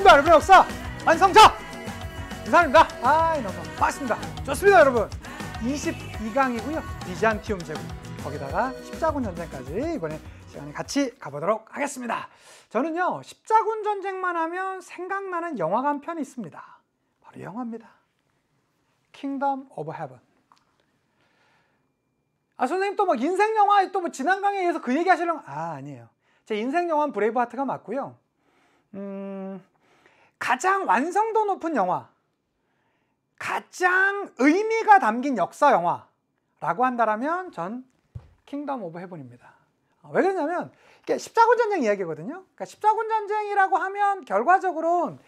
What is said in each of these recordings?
안녕하십니까 여러분. 역사 완성자 이상입니다. 너무 반갑습니다. 좋습니다 여러분. 22강이고요 비잔티움 제국, 거기다가 십자군 전쟁까지 이번에 시간에 같이 가보도록 하겠습니다. 저는요 십자군 전쟁만 하면 생각나는 영화가 한 편이 있습니다. 바로 이 영화입니다. 킹덤 오브 헤븐. 선생님 또 막 인생 영화 또 뭐 지난 강의에 의해서 그 얘기 하시려면 아니에요. 제 인생 영화는 브레이브하트가 맞고요. 가장 완성도 높은 영화, 가장 의미가 담긴 역사 영화라고 한다면 전 킹덤 오브 헤븐입니다. 왜 그러냐면 이게 십자군 전쟁 이야기거든요. 그러니까 십자군 전쟁이라고 하면 결과적으로는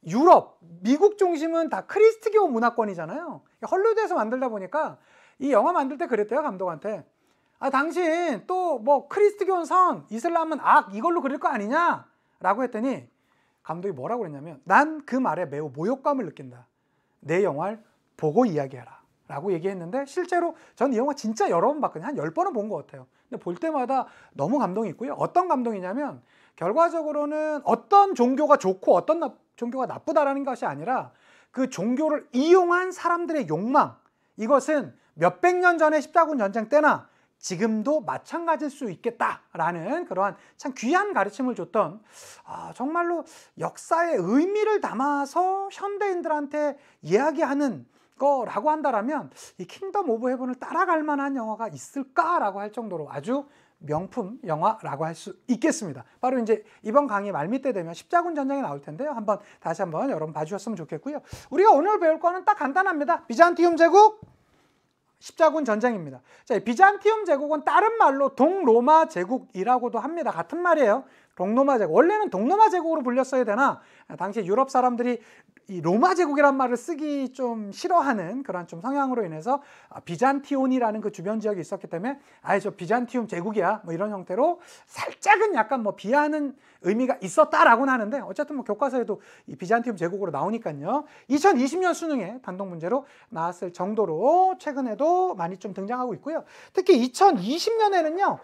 유럽, 미국 중심은 다 크리스트교 문화권이잖아요. 헐리우드에서 만들다 보니까 이 영화 만들 때 그랬대요, 감독한테. 당신 또 뭐 크리스트교는 선, 이슬람은 악, 이걸로 그릴 거 아니냐? 라고 했더니 감독이 뭐라고 그랬냐면, 난 그 말에 매우 모욕감을 느낀다. 내 영화를 보고 이야기해라. 라고 얘기했는데, 실제로 전 이 영화 진짜 여러 번 봤거든요. 한 10번은 본 것 같아요. 근데 볼 때마다 너무 감동이 있고요. 어떤 감동이냐면, 결과적으로는 어떤 종교가 좋고 어떤 종교가 나쁘다라는 것이 아니라 그 종교를 이용한 사람들의 욕망, 이것은 몇백 년 전의 십자군 전쟁 때나 지금도 마찬가지일 수 있겠다라는 그러한 참 귀한 가르침을 줬던, 정말로 역사의 의미를 담아서 현대인들한테 이야기하는 거라고 한다면 이 킹덤 오브 헤븐을 따라갈 만한 영화가 있을까라고 할 정도로 아주 명품 영화라고 할 수 있겠습니다. 바로 이제 이번 강의 말미때 되면 십자군 전쟁이 나올 텐데요. 다시 한번 여러분 봐주셨으면 좋겠고요. 우리가 오늘 배울 거는 딱 간단합니다. 비잔티움 제국, 십자군 전쟁입니다. 자, 비잔티움 제국은 다른 말로 동로마 제국이라고도 합니다. 같은 말이에요. 동로마 제국. 원래는 동로마 제국으로 불렸어야 되나? 당시 유럽 사람들이 이 로마 제국이란 말을 쓰기 좀 싫어하는 그런 좀 성향으로 인해서 비잔티온이라는 그 주변 지역이 있었기 때문에 저 비잔티움 제국이야 뭐 이런 형태로 살짝은 약간 뭐 비하하는 의미가 있었다라고는 하는데, 어쨌든 뭐 교과서에도 이 비잔티움 제국으로 나오니까요. 2020년 수능에 단독 문제로 나왔을 정도로 최근에도 많이 좀 등장하고 있고요. 특히 2020년에는요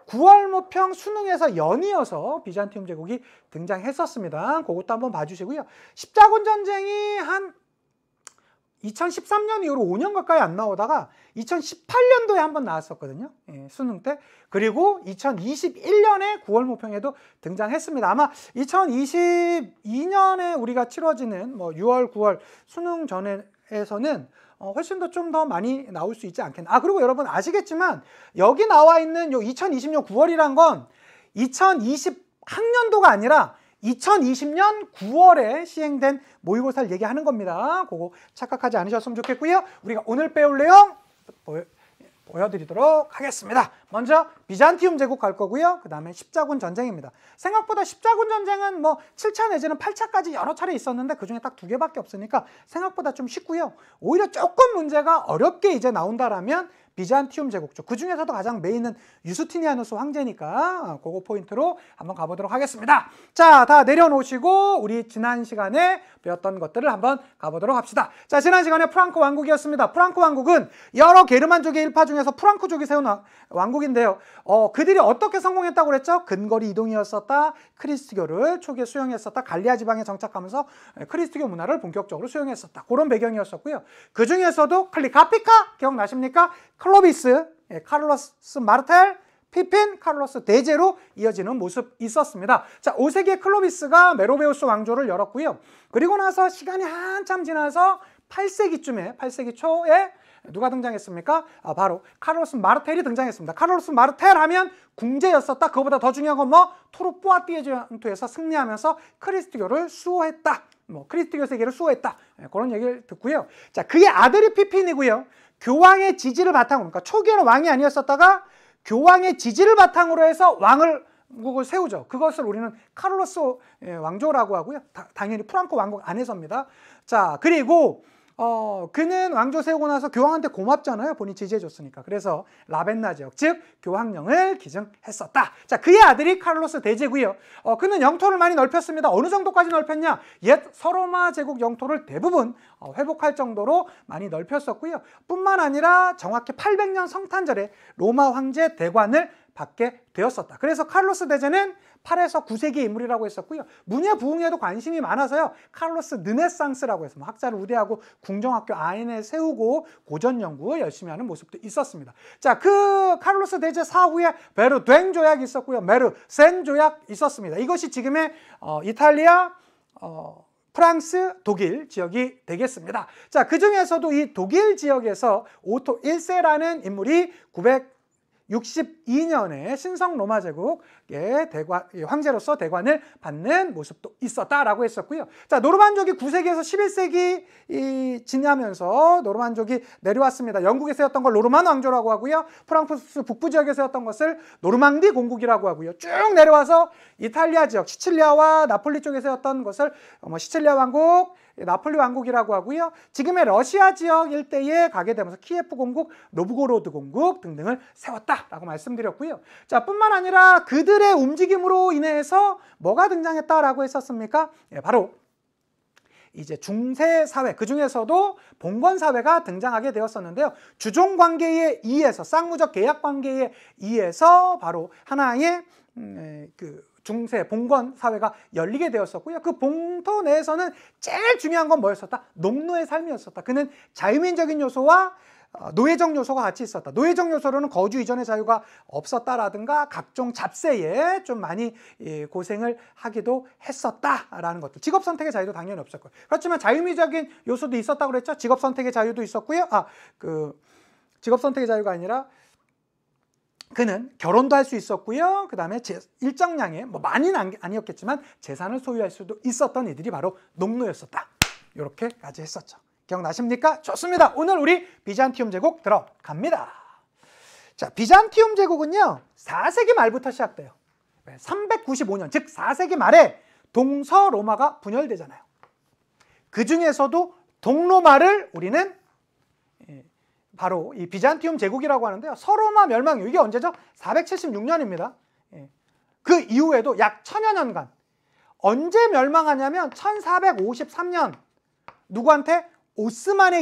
9월 모평 수능에서 연이어서 비잔티움 제국이 등장했었습니다. 그것도 한번 봐주시고요. 십자군 전쟁이 한 2013년 이후로 5년 가까이 안 나오다가 2018년도에 한번 나왔었거든요. 수능 때. 그리고 2021년에 9월 모평에도 등장했습니다. 아마 2022년에 우리가 치러지는 뭐 6월, 9월 수능 전에서는 훨씬 더 좀 더 많이 나올 수 있지 않겠나. 그리고 여러분 아시겠지만 여기 나와 있는 요 2020년 9월이란 건 2020학년도가 아니라 2020년 9월에 시행된 모의고사를 얘기하는 겁니다. 그거 착각하지 않으셨으면 좋겠고요. 우리가 오늘 배울 내용 보여드리도록 하겠습니다. 먼저 비잔티움 제국 갈 거고요. 그 다음에 십자군 전쟁입니다. 생각보다 십자군 전쟁은 뭐 7차 내지는 8차까지 여러 차례 있었는데 그중에 딱 2개밖에 없으니까 생각보다 좀 쉽고요. 오히려 조금 문제가 어렵게 이제 나온다라면 비잔티움 제국 쪽, 그 중에서도 가장 메인은 유스티니아누스 황제니까 그거 포인트로 한번 가보도록 하겠습니다. 자, 다 내려놓으시고 우리 지난 시간에 배웠던 것들을 한번 가보도록 합시다. 자, 지난 시간에 프랑크 왕국이었습니다. 프랑크 왕국은 여러 게르만족의 일파 중에서 프랑크족이 세운 왕국인데요. 그들이 어떻게 성공했다고 그랬죠? 근거리 이동이었었다. 크리스트교를 초기에 수용했었다. 갈리아 지방에 정착하면서 크리스트교 문화를 본격적으로 수용했었다. 그런 배경이었었고요. 그 중에서도 클리카피카 기억나십니까? 클로비스, 카를로스 마르텔, 피핀, 카를로스 대제로 이어지는 모습 있었습니다. 자, 5세기에 클로비스가 메로베우스 왕조를 열었고요. 그리고 나서 시간이 한참 지나서 8세기 초에 누가 등장했습니까? 바로 카를로스 마르텔이 등장했습니다. 카를로스 마르텔 하면 궁제였었다. 그거보다 더 중요한 건 뭐 토르포아티에 전투에서 승리하면서 크리스트교를 수호했다. 크리스트교 세계를 수호했다. 그런 얘기를 듣고요. 자, 그의 아들이 피핀이고요. 교황의 지지를 바탕으로, 그러니까 초기에는 왕이 아니었었다가 교황의 지지를 바탕으로 해서 왕국을 세우죠. 그것을 우리는 카를로스 왕조라고 하고요. 당연히 프랑크 왕국 안에서입니다. 자, 그리고 그는 왕조 세우고 나서 교황한테 고맙잖아요. 본인이 지지해줬으니까. 그래서 라벤나 지역, 즉 교황령을 기증했었다. 자, 그의 아들이 카를로스 대제고요. 그는 영토를 많이 넓혔습니다. 어느 정도까지 넓혔냐? 옛 서로마 제국 영토를 대부분 회복할 정도로 많이 넓혔었고요. 뿐만 아니라 정확히 800년 성탄절에 로마 황제 대관을 받게 되었었다. 그래서 카를로스 대제는 8에서 9세기 인물이라고 했었고요. 문예 부흥에도 관심이 많아서요. 카를로스 르네상스라고 해서 학자를 우대하고 궁정학교 아인에 세우고 고전 연구 열심히 하는 모습도 있었습니다. 자, 그 카를로스 대제 사후에 베르됴 조약이 있었고요. 메르센 조약 있었습니다. 이것이 지금의 이탈리아, 프랑스, 독일 지역이 되겠습니다. 자, 그 중에서도 이 독일 지역에서 오토 1세라는 인물이 962년에 신성 로마 제국의 황제로서 대관을 받는 모습도 있었다라고 했었고요. 자, 노르만족이 9세기에서 11세기 지나면서 노르만족이 내려왔습니다. 영국에 세웠던 걸 노르만 왕조라고 하고요. 프랑스 북부 지역에 세웠던 것을 노르망디 공국이라고 하고요. 쭉 내려와서 이탈리아 지역, 시칠리아와 나폴리 쪽에 세웠던 것을 시칠리아 왕국, 나폴리 왕국이라고 하고요. 지금의 러시아 지역 일대에 가게 되면서 키예프 공국, 노브고로드 공국 등등을 세웠다라고 말씀드렸고요. 자, 뿐만 아니라 그들의 움직임으로 인해서 뭐가 등장했다라고 했었습니까? 바로 이제 중세 사회, 그 중에서도 봉건 사회가 등장하게 되었었는데요. 주종 관계에 의해서, 쌍무적 계약 관계에 의해서 바로 하나의 중세 봉건 사회가 열리게 되었었고요. 그 봉토 내에서는 제일 중요한 건 뭐였었다? 농노의 삶이었었다. 그는 자유민적인 요소와 노예적 요소가 같이 있었다. 노예적 요소로는 거주 이전의 자유가 없었다라든가 각종 잡세에 좀 많이 고생을 하기도 했었다라는 것들. 직업 선택의 자유도 당연히 없었고요. 그렇지만 자유민적인 요소도 있었다고 그랬죠. 직업 선택의 자유도 있었고요. 직업 선택의 자유가 아니라 그는 결혼도 할 수 있었고요. 그 다음에 일정량의, 많이는 아니었겠지만 재산을 소유할 수도 있었던 이들이 바로 농노였었다. 이렇게까지 했었죠. 기억나십니까? 좋습니다. 오늘 우리 비잔티움 제국 들어갑니다. 자, 비잔티움 제국은요, 4세기 말부터 시작돼요. 395년, 즉 4세기 말에 동서로마가 분열되잖아요. 그 중에서도 동로마를 우리는 바로 이 비잔티움 제국이라고 하는데요. 서로마 멸망, 이게 언제죠? 476년입니다. 그 이후에도 약 1000여 년간. 언제 멸망하냐면 1453년. 누구한테? 오스만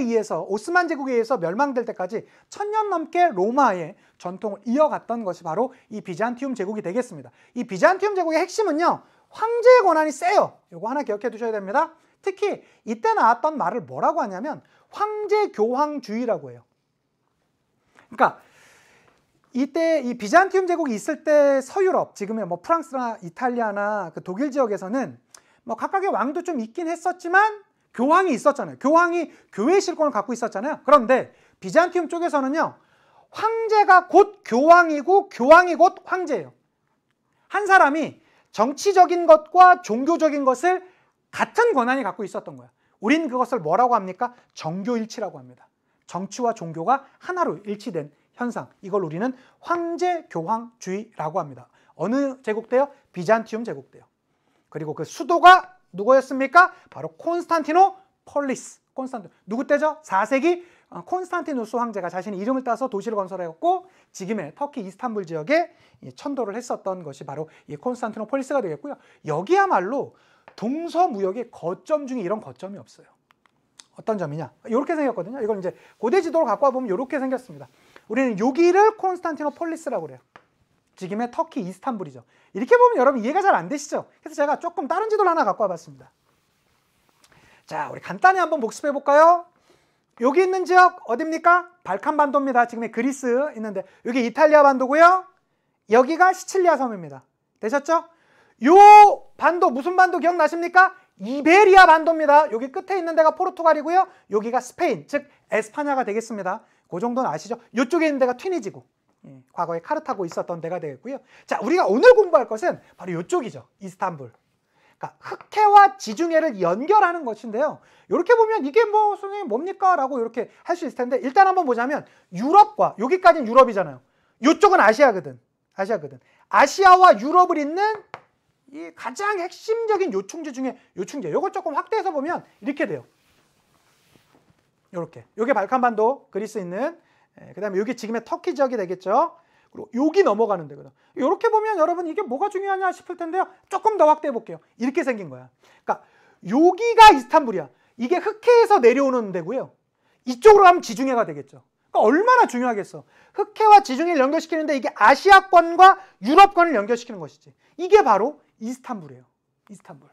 제국에 의해서 멸망될 때까지 1000년 넘게 로마의 전통을 이어갔던 것이 바로 이 비잔티움 제국이 되겠습니다. 이 비잔티움 제국의 핵심은요, 황제의 권한이 세요. 이거 하나 기억해 두셔야 됩니다. 특히 이때 나왔던 말을 뭐라고 하냐면 황제 교황주의라고 해요. 그러니까 이때 이 비잔티움 제국이 있을 때 서유럽, 지금의 프랑스나 이탈리아나 그 독일 지역에서는 각각의 왕도 좀 있긴 했었지만 교황이 있었잖아요. 교황이 교회 실권을 갖고 있었잖아요. 그런데 비잔티움 쪽에서는요, 황제가 곧 교황이고 교황이 곧 황제예요. 한 사람이 정치적인 것과 종교적인 것을 같은 권한이 갖고 있었던 거예요. 우린 그것을 뭐라고 합니까? 정교일치라고 합니다. 정치와 종교가 하나로 일치된 현상, 이걸 우리는 황제교황주의라고 합니다. 어느 제국대요? 비잔티움 제국대요. 그리고 그 수도가 누구였습니까? 바로 콘스탄티노폴리스. 누구 때죠? 4세기 콘스탄티누스 황제가 자신의 이름을 따서 도시를 건설했고 지금의 터키 이스탄불 지역에 천도를 했었던 것이 바로 이 콘스탄티노폴리스가 되겠고요. 여기야말로 동서무역의 거점 중에 이런 거점이 없어요. 어떤 점이냐? 이렇게 생겼거든요. 이걸 이제 고대 지도로 갖고 와보면 이렇게 생겼습니다. 우리는 여기를 콘스탄티노폴리스라고 그래요. 지금의 터키 이스탄불이죠. 이렇게 보면 여러분 이해가 잘 안 되시죠? 그래서 제가 조금 다른 지도를 하나 갖고 와봤습니다. 자, 우리 간단히 한번 복습해 볼까요? 여기 있는 지역 어디입니까? 발칸반도입니다. 지금의 그리스 있는데 여기 이탈리아 반도고요. 여기가 시칠리아 섬입니다. 되셨죠? 요 반도 무슨 반도 기억나십니까? 이베리아 반도입니다. 여기 끝에 있는 데가 포르투갈이고요. 여기가 스페인, 즉 에스파냐가 되겠습니다. 그 정도는 아시죠? 이쪽에 있는 데가 튀니지고, 과거에 카르타고 있었던 데가 되겠고요. 자, 우리가 오늘 공부할 것은 바로 이쪽이죠. 이스탄불. 그러니까 흑해와 지중해를 연결하는 것인데요. 이렇게 보면 이게 선생님 뭡니까? 라고 이렇게 할 수 있을 텐데 일단 한번 보자면 유럽과 여기까지는 유럽이잖아요. 이쪽은 아시아거든. 아시아와 유럽을 잇는 이 가장 핵심적인 요충지 중에 요충지. 이걸 조금 확대해서 보면 이렇게 돼요. 이렇게. 이게 발칸반도, 그리스 있는. 그 다음에 이게 지금의 터키 지역이 되겠죠. 그리고 여기 넘어가는 데거든. 이렇게 보면 여러분 이게 뭐가 중요하냐 싶을 텐데요. 조금 더 확대해 볼게요. 이렇게 생긴 거야. 그러니까 여기가 이스탄불이야. 이게 흑해에서 내려오는 데고요. 이쪽으로 가면 지중해가 되겠죠. 그러니까 얼마나 중요하겠어. 흑해와 지중해를 연결시키는데 이게 아시아권과 유럽권을 연결시키는 것이지. 이게 바로 이스탄불이에요. 이스탄불.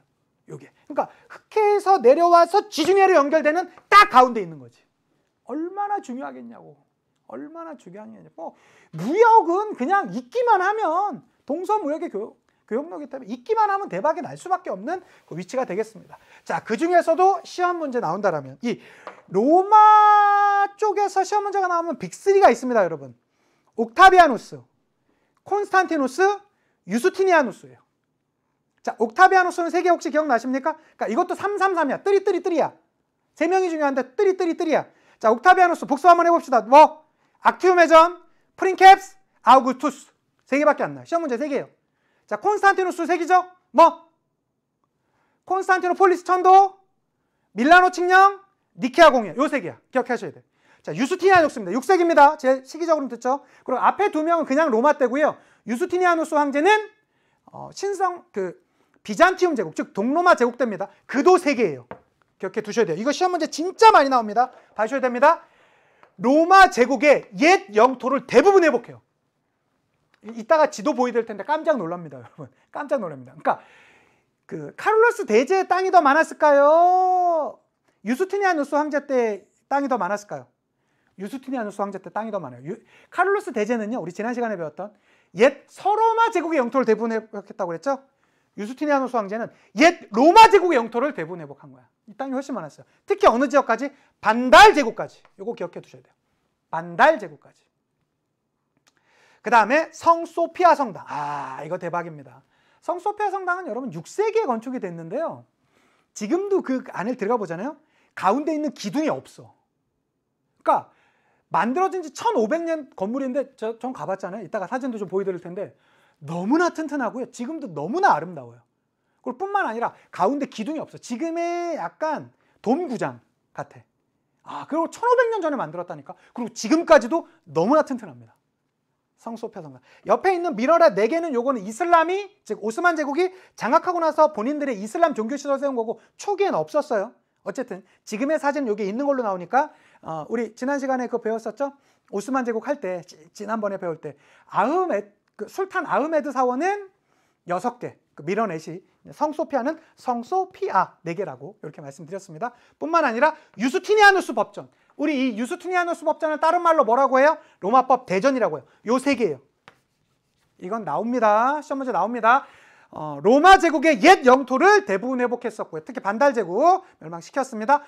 요게. 그러니까 흑해에서 내려와서 지중해로 연결되는 딱 가운데 있는 거지. 얼마나 중요하겠냐고. 얼마나 중요하냐고. 뭐 무역은 그냥 있기만 하면 동서무역의 교역로이기 때문에 있기만 하면 대박이 날 수밖에 없는 그 위치가 되겠습니다. 자, 그 중에서도 시험 문제 나온다라면 이 로마 쪽에서 시험 문제가 나오면 빅3가 있습니다, 여러분. 옥타비아누스, 콘스탄티누스, 유스티니아누스예요. 자, 옥타비아누스는 세계 혹시 기억나십니까? 그러니까 이것도 333이야. 뜨리뜨리뜨리야. 세 명이 중요한데 뜨리뜨리뜨리야. 자, 옥타비아누스 복습 한번 해봅시다. 뭐? 악티움의전, 프린캡스, 아우구스투스. 세 개밖에 안 나요. 시험 문제 세 개예요. 자, 콘스탄티누스 세기죠? 뭐? 콘스탄티노폴리스 천도, 밀라노 칙령, 니케아 공연. 요 세 개야. 기억하셔야 돼요. 자, 유스티니아누스입니다. 6세기입니다. 제 시기적으로는 듣죠? 그리고 앞에 두 명은 그냥 로마 때고요. 유스티니아누스 황제는 비잔티움 제국, 즉 동로마 제국 때입니다. 그도 세 개예요. 기억해 두셔야 돼요. 이거 시험 문제 진짜 많이 나옵니다. 봐주셔야 됩니다. 로마 제국의 옛 영토를 대부분 회복해요. 이따가 지도 보여드릴 텐데 깜짝 놀랍니다, 여러분. 깜짝 놀랍니다. 그러니까 그 카를로스 대제의 땅이 더 많았을까요? 유스티니아누스 황제 때 땅이 더 많았을까요? 유스티니아누스 황제 때 땅이 더 많아요. 카를로스 대제는요, 우리 지난 시간에 배웠던 옛 서로마 제국의 영토를 대부분 회복했다고 그랬죠? 유스티니아누스 황제는 옛 로마 제국의 영토를 대부분 회복한 거야. 이 땅이 훨씬 많았어요. 특히 어느 지역까지? 반달 제국까지. 이거 기억해 두셔야 돼요. 반달 제국까지. 그 다음에 성소피아 성당. 아, 이거 대박입니다. 성소피아 성당은 여러분 6세기에 건축이 됐는데요. 지금도 그 안에 들어가 보잖아요. 가운데 있는 기둥이 없어. 그러니까 만들어진 지 1500년 건물인데 전 가봤잖아요. 이따가 사진도 좀 보여드릴 텐데 너무나 튼튼하고요. 지금도 너무나 아름다워요. 그리고 뿐만 아니라 가운데 기둥이 없어. 지금의 약간 돔구장 같아. 아, 그리고 1500년 전에 만들었다니까. 그리고 지금까지도 너무나 튼튼합니다. 성소피아 성당. 옆에 있는 미나렛 4개는 요거는 이슬람이, 즉 오스만 제국이 장악하고 나서 본인들의 이슬람 종교 시설 세운 거고 초기에는 없었어요. 어쨌든 지금의 사진 여기 있는 걸로 나오니까 우리 지난 시간에 그거 배웠었죠? 오스만 제국 할 때, 지난번에 배울 때 술탄 아흐메드 사원은 6개, 미러넷이, 성소피아는 성소피아 4개라고 이렇게 말씀드렸습니다. 뿐만 아니라 유스티니아누스 법전. 우리 이 유스티니아누스 법전을 다른 말로 뭐라고 해요? 로마법 대전이라고 해요. 요 3개예요. 이건 나옵니다. 시험 문제 나옵니다. 로마 제국의 옛 영토를 대부분 회복했었고요. 특히 반달 제국 멸망시켰습니다.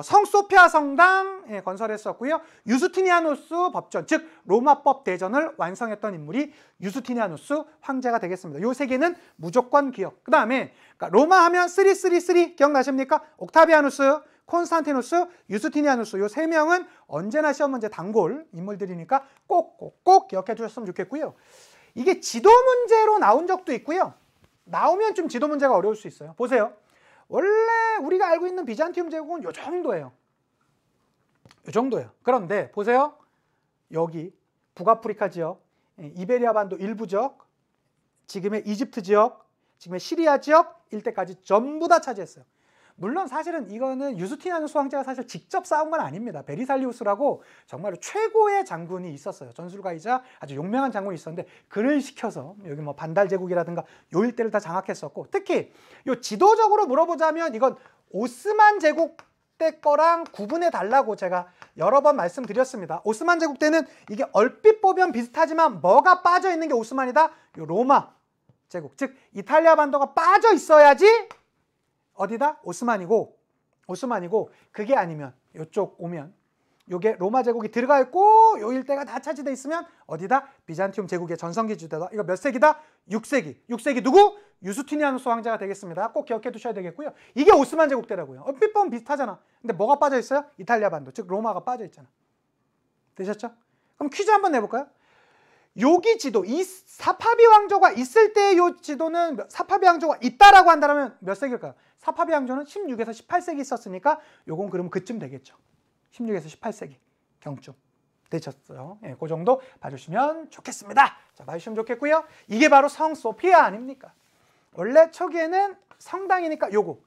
성소피아 성당 건설했었고요. 유스티니아누스 법전, 즉 로마법 대전을 완성했던 인물이 유스티니아누스 황제가 되겠습니다. 요 3개는 무조건 기억. 그 다음에 로마 하면 333 기억나십니까? 옥타비아누스, 콘스탄티누스, 유스티니아누스 요 3명은 언제나 시험 문제 단골 인물들이니까 꼭 기억해 주셨으면 좋겠고요. 이게 지도 문제로 나온 적도 있고요. 나오면 좀 지도 문제가 어려울 수 있어요. 보세요. 원래 우리가 알고 있는 비잔티움 제국은 요 정도예요. 요 정도예요. 그런데 보세요. 여기 북아프리카 지역, 이베리아 반도 일부 지역, 지금의 이집트 지역, 지금의 시리아 지역 일대까지 전부 다 차지했어요. 물론 사실은 이거는 유스티니아누스 황제가 사실 직접 싸운 건 아닙니다. 베리살리우스라고 정말 최고의 장군이 있었어요. 전술가이자 아주 용맹한 장군이 있었는데 그를 시켜서 여기 뭐 반달 제국이라든가 요 일대를 다 장악했었고, 특히 요 지도적으로 물어보자면 이건 오스만 제국 때 거랑 구분해 달라고 제가 여러 번 말씀드렸습니다. 오스만 제국 때는 이게 얼핏 보면 비슷하지만 뭐가 빠져 있는 게 오스만이다? 요 로마 제국, 즉 이탈리아 반도가 빠져 있어야지 어디다? 오스만이고 그게 아니면 이쪽 오면 요게 로마 제국이 들어가 있고 요 일대가 다 차지돼 있으면 어디다? 비잔티움 제국의 전성기 주대다. 이거 몇 세기다? 6세기. 6세기 누구? 유스티니아누스 황제가 되겠습니다. 꼭 기억해 두셔야 되겠고요. 이게 오스만 제국 때라고요. 얼핏 보면 비슷하잖아. 근데 뭐가 빠져 있어요? 이탈리아 반도, 즉 로마가 빠져 있잖아. 되셨죠? 그럼 퀴즈 한번 내볼까요? 여기 지도, 이 사파비 왕조가 있을 때 요 지도는 사파비 왕조가 있다라고 한다면 몇 세기일까요? 사파비 왕조는 16에서 18세기 있었으니까 요건 그러면 그쯤 되겠죠. 16에서 18세기 경쯤 되셨어요. 예, 그 정도 봐주시면 좋겠습니다. 자, 봐주시면 좋겠고요. 이게 바로 성소피아 아닙니까? 원래 초기에는 성당이니까 요거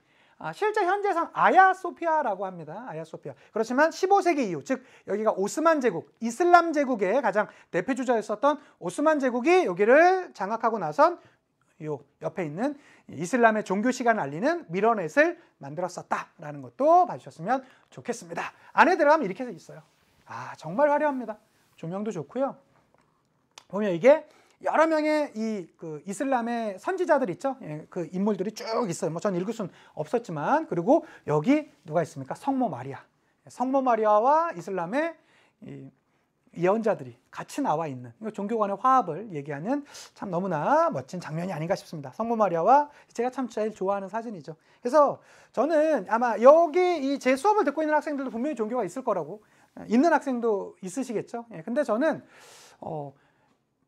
실제 현재에서는 아야 소피아라고 합니다. 아야 소피아. 그렇지만 15세기 이후, 즉 여기가 오스만 제국, 이슬람 제국의 가장 대표 주자였었던 오스만 제국이 여기를 장악하고 나선 요 옆에 있는 이슬람의 종교 시간을 알리는 미러넷을 만들었었다라는 것도 봐주셨으면 좋겠습니다. 안에 들어가면 이렇게 있어요. 정말 화려합니다. 조명도 좋고요. 보면 이게 여러 명의 이슬람의 선지자들 있죠. 그 인물들이 쭉 있어요. 뭐 전 읽을 수는 없었지만, 그리고 여기 누가 있습니까? 성모 마리아. 성모 마리아와 이슬람의 예언자들이 같이 나와 있는 종교 간의 화합을 얘기하는 참 너무나 멋진 장면이 아닌가 싶습니다. 성모 마리아와 제가 참 제일 좋아하는 사진이죠. 그래서 저는 아마 여기 제 수업을 듣고 있는 학생들도 분명히 종교가 있을 거라고, 있는 학생도 있으시겠죠. 근데 저는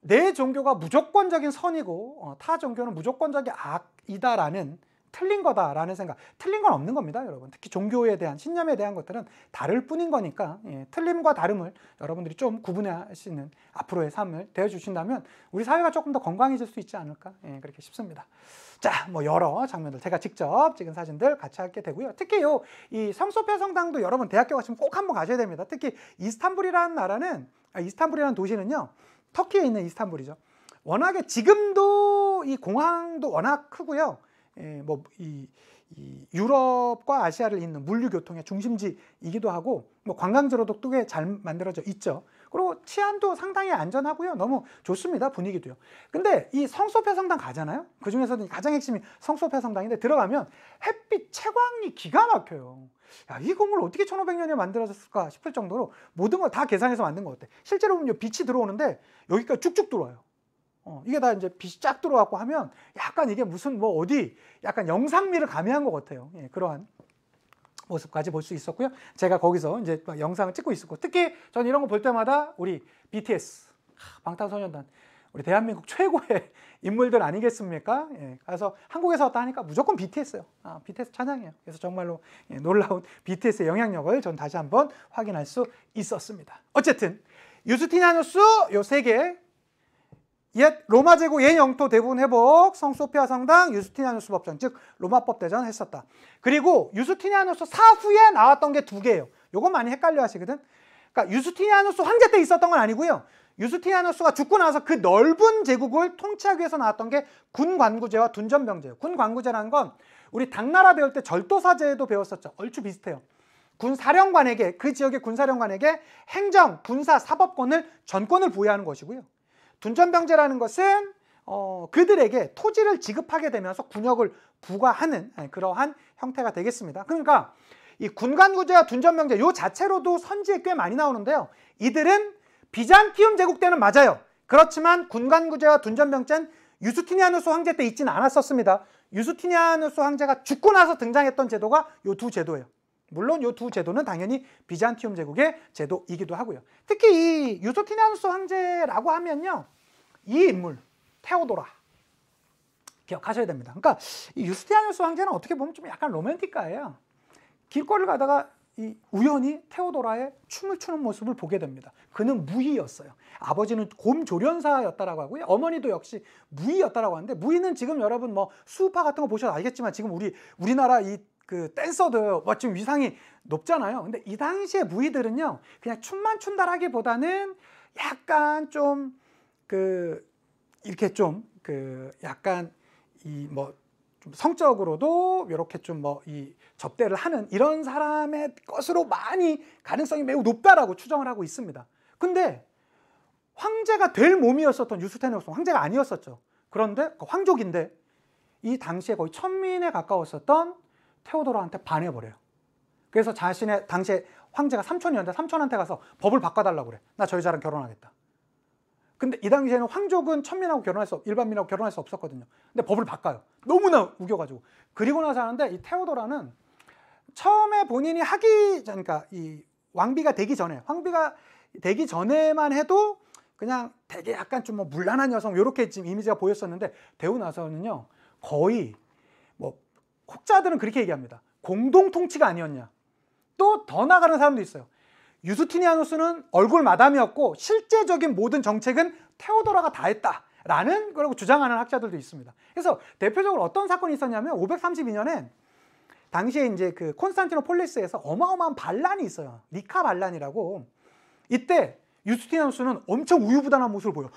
내 종교가 무조건적인 선이고 타 종교는 무조건적인 악이다라는, 틀린 거다라는 생각. 틀린 건 없는 겁니다, 여러분. 특히 종교에 대한, 신념에 대한 것들은 다를 뿐인 거니까 틀림과 다름을 여러분들이 좀 구분하시는 앞으로의 삶을 되어주신다면 우리 사회가 조금 더 건강해질 수 있지 않을까, 그렇게 싶습니다. 자, 뭐 여러 장면들 제가 직접 찍은 사진들 같이 하게 되고요. 특히 이 성소피아 성당도 여러분 대학교 가시면 꼭 한번 가셔야 됩니다. 특히 이스탄불이라는 도시는요, 터키에 있는 이스탄불이죠. 워낙에 지금도 이 공항도 워낙 크고요. 이 유럽과 아시아를 잇는 물류 교통의 중심지이기도 하고, 뭐 관광지로도 꽤 잘 만들어져 있죠. 그리고 치안도 상당히 안전하고요. 너무 좋습니다, 분위기도요. 근데 이 성소피아 성당 가잖아요. 그 중에서도 가장 핵심이 성소피아 성당인데, 들어가면 햇빛 채광이 기가 막혀요. 야, 이 건물 어떻게 1500년에 만들어졌을까 싶을 정도로 모든 걸 다 계산해서 만든 것 같아. 실제로 보면 빛이 들어오는데 여기까지 쭉쭉 들어와요. 이게 다 이제 빛이 쫙 들어왔고 하면 약간 이게 무슨 뭐 어디 약간 영상미를 가미한 것 같아요. 그러한 모습까지 볼 수 있었고요. 제가 거기서 이제 영상을 찍고 있었고, 특히 전 이런 거 볼 때마다 우리 BTS, 방탄소년단, 우리 대한민국 최고의 인물들 아니겠습니까? 그래서 한국에서 왔다 하니까 무조건 BTS예요. BTS 찬양이에요. 그래서 정말로 놀라운 BTS의 영향력을 전 다시 한번 확인할 수 있었습니다. 어쨌든 유스티니아누스 요 세 개, 옛 로마 제국 옛 영토 대부분 회복, 성소피아 성당, 유스티니아누스 법전, 즉 로마법 대전 했었다. 그리고 유스티니아누스 사후에 나왔던 게 두 개예요. 요거 많이 헷갈려 하시거든. 그러니까 유스티니아누스 황제 때 있었던 건 아니고요. 유스티니아누스가 죽고 나서 그 넓은 제국을 통치하기 위해서 나왔던 게 군관구제와 둔전병제예요. 군관구제라는 건 우리 당나라 배울 때 절도사제도 배웠었죠. 얼추 비슷해요. 군사령관에게, 그 지역의 군사령관에게 행정, 군사, 사법권을, 전권을 부여하는 것이고요. 둔전병제라는 것은 그들에게 토지를 지급하게 되면서 군역을 부과하는 그러한 형태가 되겠습니다. 그러니까 이 군관구제와 둔전병제 요 자체로도 선지에 꽤 많이 나오는데요. 이들은 비잔티움 제국 때는 맞아요. 그렇지만 군관구제와 둔전병제는 유스티니아누스 황제 때 있지는 않았었습니다. 유스티니아누스 황제가 죽고 나서 등장했던 제도가 요 두 제도예요. 물론 이 두 제도는 당연히 비잔티움 제국의 제도이기도 하고요. 특히 이 유스티니아누스 황제라고 하면요, 이 인물 테오도라 기억하셔야 됩니다. 그러니까 이 유스티니아누스 황제는 어떻게 보면 좀 약간 로맨틱가예요. 길거리를 가다가 우연히 테오도라의 춤을 추는 모습을 보게 됩니다. 그는 무희였어요. 아버지는 곰조련사였다라고 하고요. 어머니도 역시 무희였다라고 하는데, 무희는 지금 여러분 뭐 수우파 같은 거 보셔도 알겠지만 지금 우리나라 그 댄서들 지금 위상이 높잖아요. 근데 이 당시에 무희들은요, 그냥 춤만 춘다라기보다는 약간 좀 이렇게 좀 약간 좀 성적으로도 이렇게 좀 접대를 하는 이런 사람의 것으로 많이 가능성이 매우 높다라고 추정을 하고 있습니다. 근데 황제가 될 몸이었었던 유스티니아누스 황제가 아니었었죠. 그런데 황족인데 이 당시에 거의 천민에 가까웠었던 테오도라한테 반해버려요. 그래서 자신의 당시에 황제가 삼촌이었는데 삼촌한테 가서 법을 바꿔달라고 그래. 나 저 여자랑 결혼하겠다. 근데 이 당시에는 황족은 천민하고 일반민하고 결혼할 수 없었거든요. 근데 법을 바꿔요. 너무나 우겨가지고. 그리고 나서 하는데 이 테오도라는 처음에 본인이 그러니까 이 왕비가 되기 전에, 황비가 되기 전에만 해도 그냥 되게 약간 좀 문란한 여성 이렇게 지금 이미지가 보였었는데, 되고 나서는요 거의 혹자들은 그렇게 얘기합니다. 공동 통치가 아니었냐. 또 더 나가는 사람도 있어요. 유스티니아누스는 얼굴 마담이었고 실제적인 모든 정책은 테오도라가 다 했다라는 거라고 주장하는 학자들도 있습니다. 그래서 대표적으로 어떤 사건이 있었냐면 532년에 당시에 이제 그 콘스탄티노폴리스에서 어마어마한 반란이 있어요. 니카 반란이라고. 이때 유스티니아누스는 엄청 우유부단한 모습을 보여.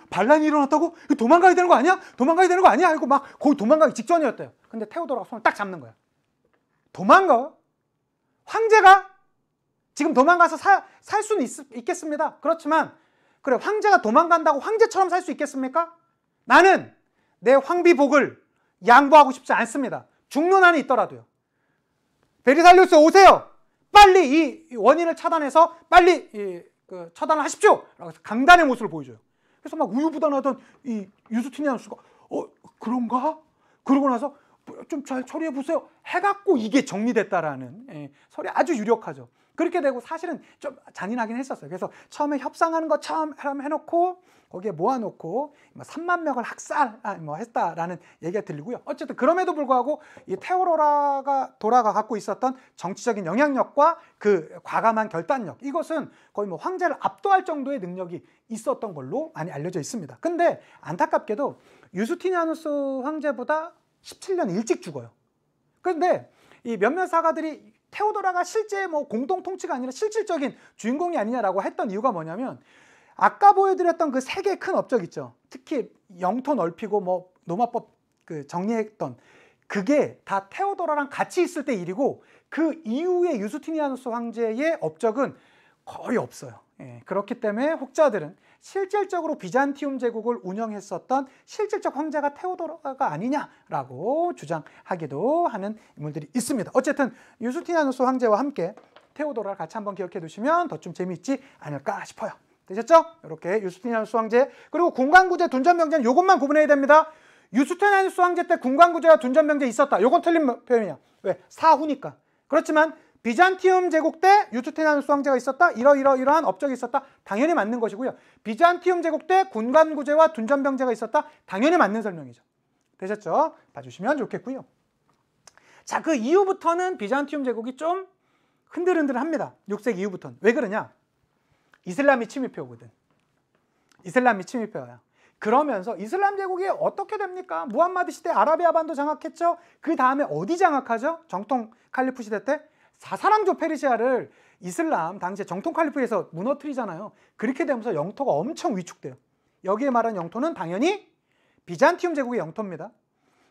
반란이 일어났다고? 이거 도망가야 되는 거 아니야? 도망가야 되는 거 아니야? 이거 막 거의 도망가기 직전이었대요. 근데 테오도라가 손을 딱 잡는 거야. 도망가? 황제가 지금 도망가서 살 수는 있겠습니다. 그렇지만 그래, 황제가 도망간다고 황제처럼 살 수 있겠습니까? 나는 내 황비복을 양보하고 싶지 않습니다. 죽는 한이 있더라도요. 베리살리우스 오세요. 빨리 이 원인을 차단해서 빨리 처단을 하십시오. 라고 해서 강단의 모습을 보여줘요. 그래서 막 우유부단하던 이 유스티니아누스가 그런가? 그러고 나서 좀 잘 처리해 보세요. 해갖고 이게 정리됐다라는 설이 아주 유력하죠. 그렇게 되고 사실은 좀 잔인하긴 했었어요. 그래서 처음에 협상하는 것처럼 해놓고 거기에 모아놓고 3만 명을 했다라는 얘기가 들리고요. 어쨌든 그럼에도 불구하고 이 테오도라가 갖고 있었던 정치적인 영향력과 그 과감한 결단력, 이것은 거의 뭐 황제를 압도할 정도의 능력이 있었던 걸로 많이 알려져 있습니다. 근데 안타깝게도 유스티니아누스 황제보다 17년 일찍 죽어요. 그런데 이 몇몇 사가들이 테오도라가 실제 뭐 공동 통치가 아니라 실질적인 주인공이 아니냐라고 했던 이유가 뭐냐면, 아까 보여드렸던 그 세 개의 큰 업적 있죠. 특히 영토 넓히고 뭐 노마법 정리했던 그게 다 테오도라랑 같이 있을 때 일이고, 그 이후에 유스티니아누스 황제의 업적은 거의 없어요. 그렇기 때문에 혹자들은 실질적으로 비잔티움 제국을 운영했었던 실질적 황제가 테오도라가 아니냐라고 주장하기도 하는 인물들이 있습니다. 어쨌든 유스티니아누스 황제와 함께 테오도라를 같이 한번 기억해 두시면 더 좀 재미있지 않을까 싶어요. 되셨죠? 이렇게 유스티니아누스 황제, 그리고 군관구제, 둔전병제는 이것만 구분해야 됩니다. 유스티니아누스 황제 때 군관구제와 둔전병제 있었다. 이건 틀린 표현이야. 왜? 사후니까. 그렇지만 비잔티움 제국 때 유스티니아누스 황제가 있었다. 이러한 업적이 있었다. 당연히 맞는 것이고요. 비잔티움 제국 때 군관구제와 둔전병제가 있었다. 당연히 맞는 설명이죠. 되셨죠? 봐주시면 좋겠고요. 자, 그 이후부터는 비잔티움 제국이 좀 흔들흔들합니다. 6세기 이후부터는. 왜 그러냐? 이슬람이 침입해 오거든. 이슬람이 침입해와요. 그러면서 이슬람 제국이 어떻게 됩니까? 무함마드 시대 아라비아 반도 장악했죠. 그 다음에 어디 장악하죠? 정통 칼리프 시대 때 사사랑조 페르시아를 이슬람 당시에 정통 칼리프에서 무너뜨리잖아요. 그렇게 되면서 영토가 엄청 위축돼요. 여기에 말한 영토는 당연히 비잔티움 제국의 영토입니다.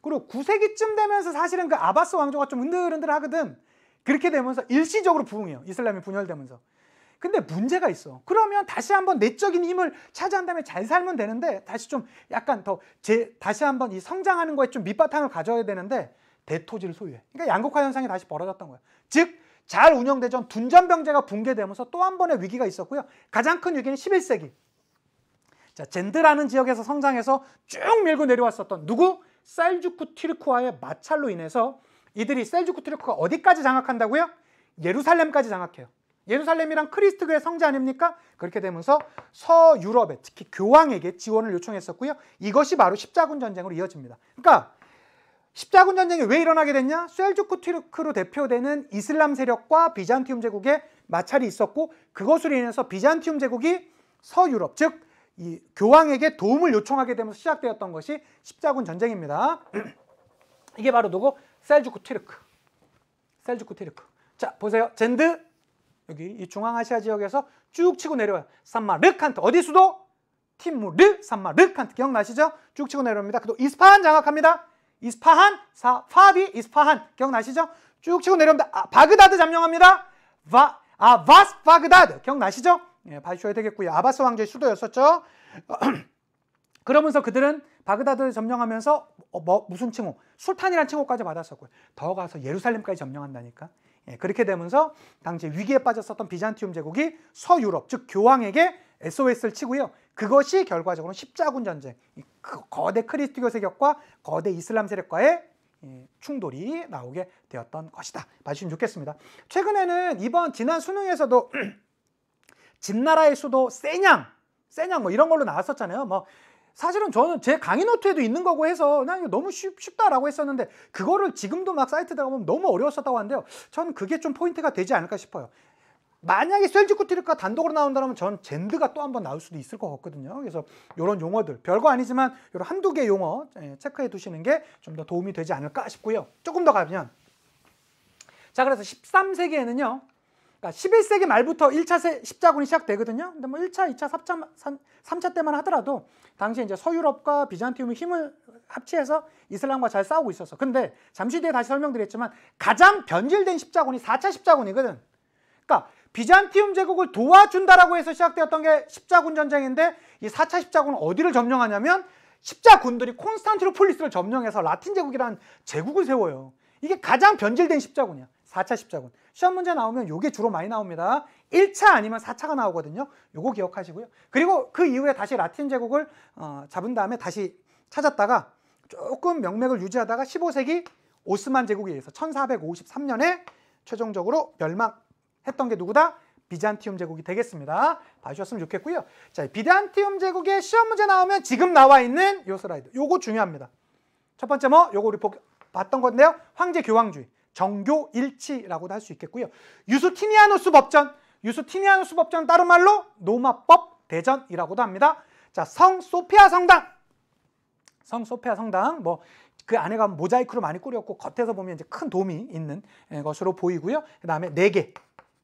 그리고 9세기쯤 되면서 사실은 그 아바스 왕조가 좀 흔들흔들하거든. 그렇게 되면서 일시적으로 부흥해요. 이슬람이 분열되면서. 근데 문제가 있어. 그러면 다시 한번 내적인 힘을 차지한 다음에 잘 살면 되는데, 다시 좀 약간 더 다시 한번 이 성장하는 거에 좀 밑바탕을 가져야 되는데 대토지를 소유해. 그러니까 양극화 현상이 다시 벌어졌던 거예요. 즉, 잘 운영되던 둔전병제가 붕괴되면서 또 한 번의 위기가 있었고요. 가장 큰 위기는 11세기. 자, 젠드라는 지역에서 성장해서 쭉 밀고 내려왔었던 누구? 셀주크 튀르크와의 마찰로 인해서 이들이 셀주크 튀르크가 어디까지 장악한다고요? 예루살렘까지 장악해요. 예루살렘이란 크리스트교의 성지 아닙니까? 그렇게 되면서 서유럽에, 특히 교황에게 지원을 요청했었고요. 이것이 바로 십자군 전쟁으로 이어집니다. 그러니까 십자군 전쟁이 왜 일어나게 됐냐? 셀주크 튀르크로 대표되는 이슬람 세력과 비잔티움 제국의 마찰이 있었고, 그것으로 인해서 비잔티움 제국이 서유럽, 즉 이 교황에게 도움을 요청하게 되면서 시작되었던 것이 십자군 전쟁입니다. 이게 바로 누구? 셀주크 튀르크. 셀주크 튀르크. 자, 보세요. 젠드 여기 이 중앙아시아 지역에서 쭉 치고 내려와요. 산마르칸트. 어디 수도? 티무르 산마르칸트. 기억나시죠? 쭉 치고 내려옵니다. 그리고 이스파한 장악합니다. 이스파한, 파비, 이스파한. 기억나시죠? 쭉 치고 내려옵니다. 바그다드 점령합니다. 바스 바그다드. 기억나시죠? 예, 봐주셔야 되겠고요. 아바스 왕조의 수도였었죠. 그러면서 그들은 바그다드를 점령하면서 무슨 칭호? 술탄이라는 칭호까지 받았었고요. 더 가서 예루살렘까지 점령한다니까. 예, 그렇게 되면서 당시 위기에 빠졌었던 비잔티움 제국이 서유럽, 즉 교황에게 SOS를 치고요. 그것이 결과적으로 십자군 전쟁, 거대 크리스티교 세력과 거대 이슬람 세력과의 충돌이 나오게 되었던 것이다. 봐주시면 좋겠습니다. 최근에는 지난 수능에서도 진나라의 수도 세냥 뭐 이런 걸로 나왔었잖아요. 뭐 사실은 저는 제 강의 노트에도 있는 거고 해서 그냥 너무 쉽다라고 했었는데, 그거를 지금도 막 사이트 들어가면 너무 어려웠었다고 하는데요. 저는 그게 좀 포인트가 되지 않을까 싶어요. 만약에 셀주크 튀르크가 단독으로 나온다면 전 젠드가 또 한번 나올 수도 있을 것 같거든요. 그래서 이런 용어들, 별거 아니지만 이런 한두 개 용어 체크해 두시는 게 좀 더 도움이 되지 않을까 싶고요. 조금 더 가면 자, 그래서 13세기에는요. 그러니까 11세기 말부터 1차 십자군이 시작되거든요. 근데 뭐 1차, 2차, 3차 때만 하더라도 당시에 이제 서유럽과 비잔티움이 힘을 합치해서 이슬람과 잘 싸우고 있었어. 근데 잠시 뒤에 다시 설명드렸지만 가장 변질된 십자군이 4차 십자군이거든. 그러니까 비잔티움 제국을 도와준다라고 해서 시작되었던 게 십자군 전쟁인데 이 4차 십자군은 어디를 점령하냐면 십자군들이 콘스탄티노폴리스를 점령해서 라틴 제국이라는 제국을 세워요. 이게 가장 변질된 십자군이야. 4차 십자군. 시험 문제 나오면 이게 주로 많이 나옵니다. 1차 아니면 4차가 나오거든요. 요거 기억하시고요. 그리고 그 이후에 다시 라틴 제국을 잡은 다음에 다시 찾았다가 조금 명맥을 유지하다가 15세기 오스만 제국에 의해서 1453년에 최종적으로 멸망했던 게 누구다? 비잔티움 제국이 되겠습니다. 봐주셨으면 좋겠고요. 자, 비잔티움 제국의 시험 문제 나오면 지금 나와 있는 요 슬라이드. 요거 중요합니다. 첫 번째 요거 우리 봤던 건데요. 황제 교황주의. 정교 일치라고도 할 수 있겠고요. 유스티니아누스 법전, 유스티니아누스 법전 다른 말로 로마법 대전이라고도 합니다. 자, 성 소피아 성당, 성 소피아 성당 뭐 그 안에가 모자이크로 많이 꾸렸고 겉에서 보면 이제 큰 돔이 있는 것으로 보이고요. 그다음에 4개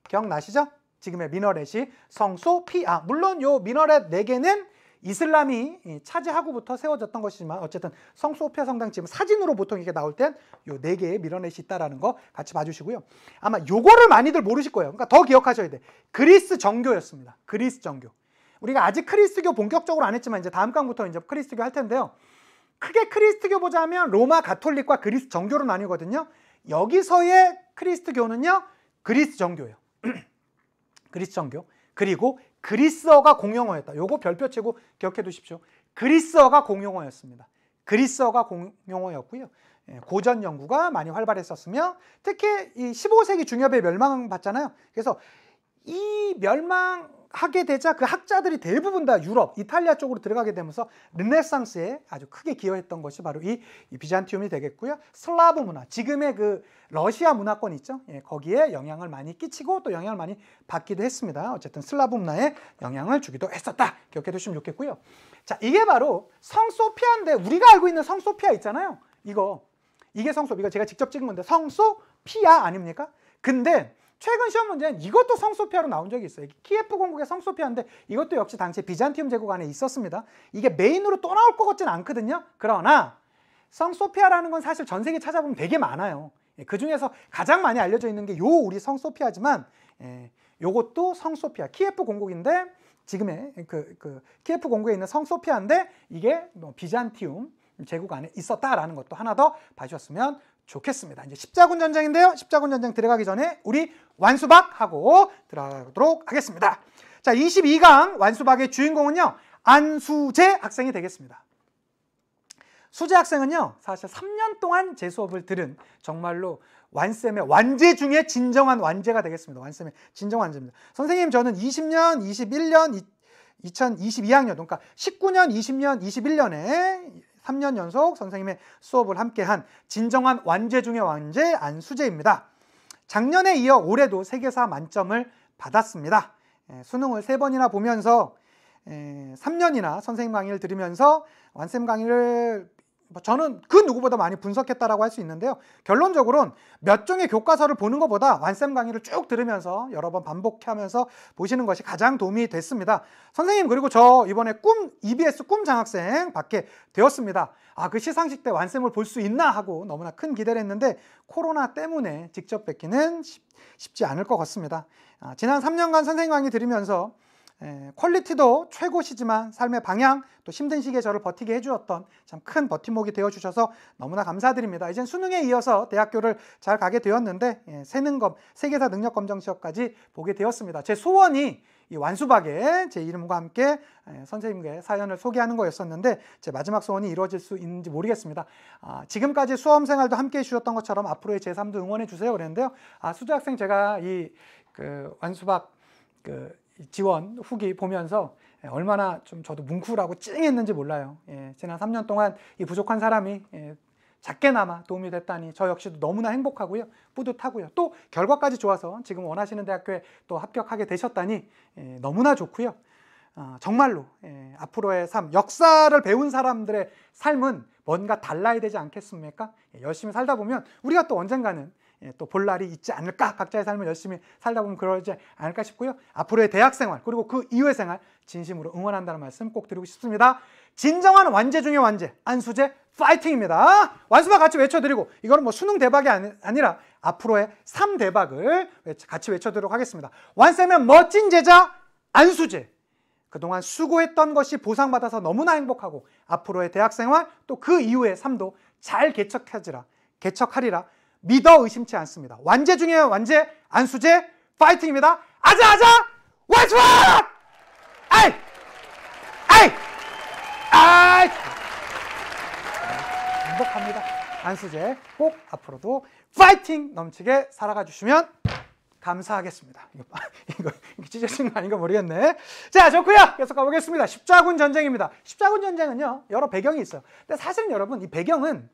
기억나시죠? 지금의 미너렛이 성 소피아. 물론 요 미너렛 4개는 이슬람이 차지하고부터 세워졌던 것이지만 어쨌든 성 소피아 성당 지금 사진으로 보통 이게 나올 땐 요 4개의 미러넷이 있다라는 거 같이 봐주시고요. 아마 요거를 많이들 모르실 거예요. 그러니까 더 기억하셔야 돼. 그리스 정교였습니다. 그리스 정교. 우리가 아직 크리스트교 본격적으로 안 했지만 이제 다음 강부터 이제 크리스트교 할 텐데요. 크게 크리스트교 보자면 로마 가톨릭과 그리스 정교로 나뉘거든요. 여기서의 크리스트교는요. 그리스 정교예요. 그리스 정교. 그리고 그리스어가 공용어였다. 요거 별표 치고 기억해 두십시오. 그리스어가 공용어였습니다. 그리스어가 공용어였고요. 고전 연구가 많이 활발했었으며 특히 이 15세기 중엽에 멸망받잖아요. 그래서 이 멸망하게 되자 그 학자들이 대부분 다 유럽, 이탈리아 쪽으로 들어가게 되면서 르네상스에 아주 크게 기여했던 것이 바로 이 비잔티움이 되겠고요. 슬라브 문화, 지금의 그 러시아 문화권 있죠. 예, 거기에 영향을 많이 끼치고 또 영향을 많이 받기도 했습니다. 어쨌든 슬라브 문화에 영향을 주기도 했었다. 기억해 두시면 좋겠고요. 자, 이게 바로 성 소피아인데 우리가 알고 있는 성 소피아 있잖아요. 이게 성 소피아, 제가 직접 찍은 건데 성 소피아 아닙니까? 근데 최근 시험 문제는 이것도 성 소피아로 나온 적이 있어요. 키예프 공국의 성 소피아인데 이것도 역시 당시 비잔티움 제국 안에 있었습니다. 이게 메인으로 또 나올 것 같지는 않거든요. 그러나 성 소피아라는 건 사실 전 세계 찾아보면 되게 많아요. 그 중에서 가장 많이 알려져 있는 게 요 우리 성 소피아지만 요것도 성 소피아, 키예프 공국인데 지금의 그 키예프 공국에 있는 성 소피아인데 이게 뭐 비잔티움 제국 안에 있었다라는 것도 하나 더 봐주셨으면 좋겠습니다. 이제 십자군 전쟁인데요. 십자군 전쟁 들어가기 전에 우리 완수박하고 들어가도록 하겠습니다. 자, 22강 완수박의 주인공은요. 안수재 학생이 되겠습니다. 수재 학생은요. 사실 3년 동안 제 수업을 들은 정말로 완쌤의 완제 중에 진정한 완제가 되겠습니다. 완쌤의 진정한 완제입니다. 선생님 저는 20년, 21년, 2022학년 그러니까 19년, 20년, 21년에 3년 연속 선생님의 수업을 함께한 진정한 완제 중의 완제 안수재입니다. 작년에 이어 올해도 세계사 만점을 받았습니다. 수능을 3번이나 보면서 3년이나 선생님 강의를 들으면서 완쌤 강의를 저는 그 누구보다 많이 분석했다라고 할 수 있는데요. 결론적으로는 몇 종의 교과서를 보는 것보다 완쌤 강의를 쭉 들으면서 여러 번 반복하면서 보시는 것이 가장 도움이 됐습니다. 선생님 그리고 저 이번에 EBS 꿈 장학생 받게 되었습니다. 그 시상식 때 완쌤을 볼 수 있나 하고 너무나 큰 기대를 했는데 코로나 때문에 직접 뵙기는 쉽지 않을 것 같습니다. 지난 3년간 선생님 강의 들으면서 퀄리티도 최고시지만 삶의 방향 또 힘든 시기에 저를 버티게 해주었던 참 큰 버팀목이 되어주셔서 너무나 감사드립니다. 이젠 수능에 이어서 대학교를 잘 가게 되었는데 세능검, 세계사 능력검정 시험까지 보게 되었습니다. 제 소원이 이 완수박에 제 이름과 함께 선생님의 사연을 소개하는 거였었는데 제 마지막 소원이 이루어질 수 있는지 모르겠습니다. 지금까지 수험생활도 함께 해주셨던 것처럼 앞으로의 제3도 응원해 주세요 그랬는데요. 수재 학생 제가 이 완수박 지원 후기 보면서 얼마나 좀 저도 뭉클하고 찡했는지 몰라요. 지난 3년 동안 이 부족한 사람이 작게나마 도움이 됐다니 저 역시도 너무나 행복하고요. 뿌듯하고요. 또 결과까지 좋아서 지금 원하시는 대학교에 또 합격하게 되셨다니 너무나 좋고요. 정말로 앞으로의 삶, 역사를 배운 사람들의 삶은 뭔가 달라야 되지 않겠습니까? 열심히 살다 보면 우리가 또 언젠가는 또 볼 날이 있지 않을까, 각자의 삶을 열심히 살다 보면 그러지 않을까 싶고요. 앞으로의 대학 생활 그리고 그 이후의 생활 진심으로 응원한다는 말씀 꼭 드리고 싶습니다. 진정한 완제 중의 완제, 안수제 파이팅입니다. 완수박 같이 외쳐드리고, 이거는 뭐 수능 대박이 아니라 앞으로의 3대박을 같이 외쳐드리도록 하겠습니다. 완세면 멋진 제자 안수제. 그동안 수고했던 것이 보상받아서 너무나 행복하고, 앞으로의 대학생활 또 그 이후의 삶도 잘 개척하리라 믿어 의심치 않습니다. 완제 중에 완제, 안수제 파이팅입니다. 아자아자 완수박! 아이! 아이! 아이! 행복합니다. 안수제 꼭 앞으로도 파이팅 넘치게 살아가 주시면 감사하겠습니다. 이거 찢어진 거 아닌가 모르겠네. 자, 좋고요. 계속 가보겠습니다. 십자군 전쟁입니다. 십자군 전쟁은요, 여러 배경이 있어요. 근데 사실은 여러분, 이 배경은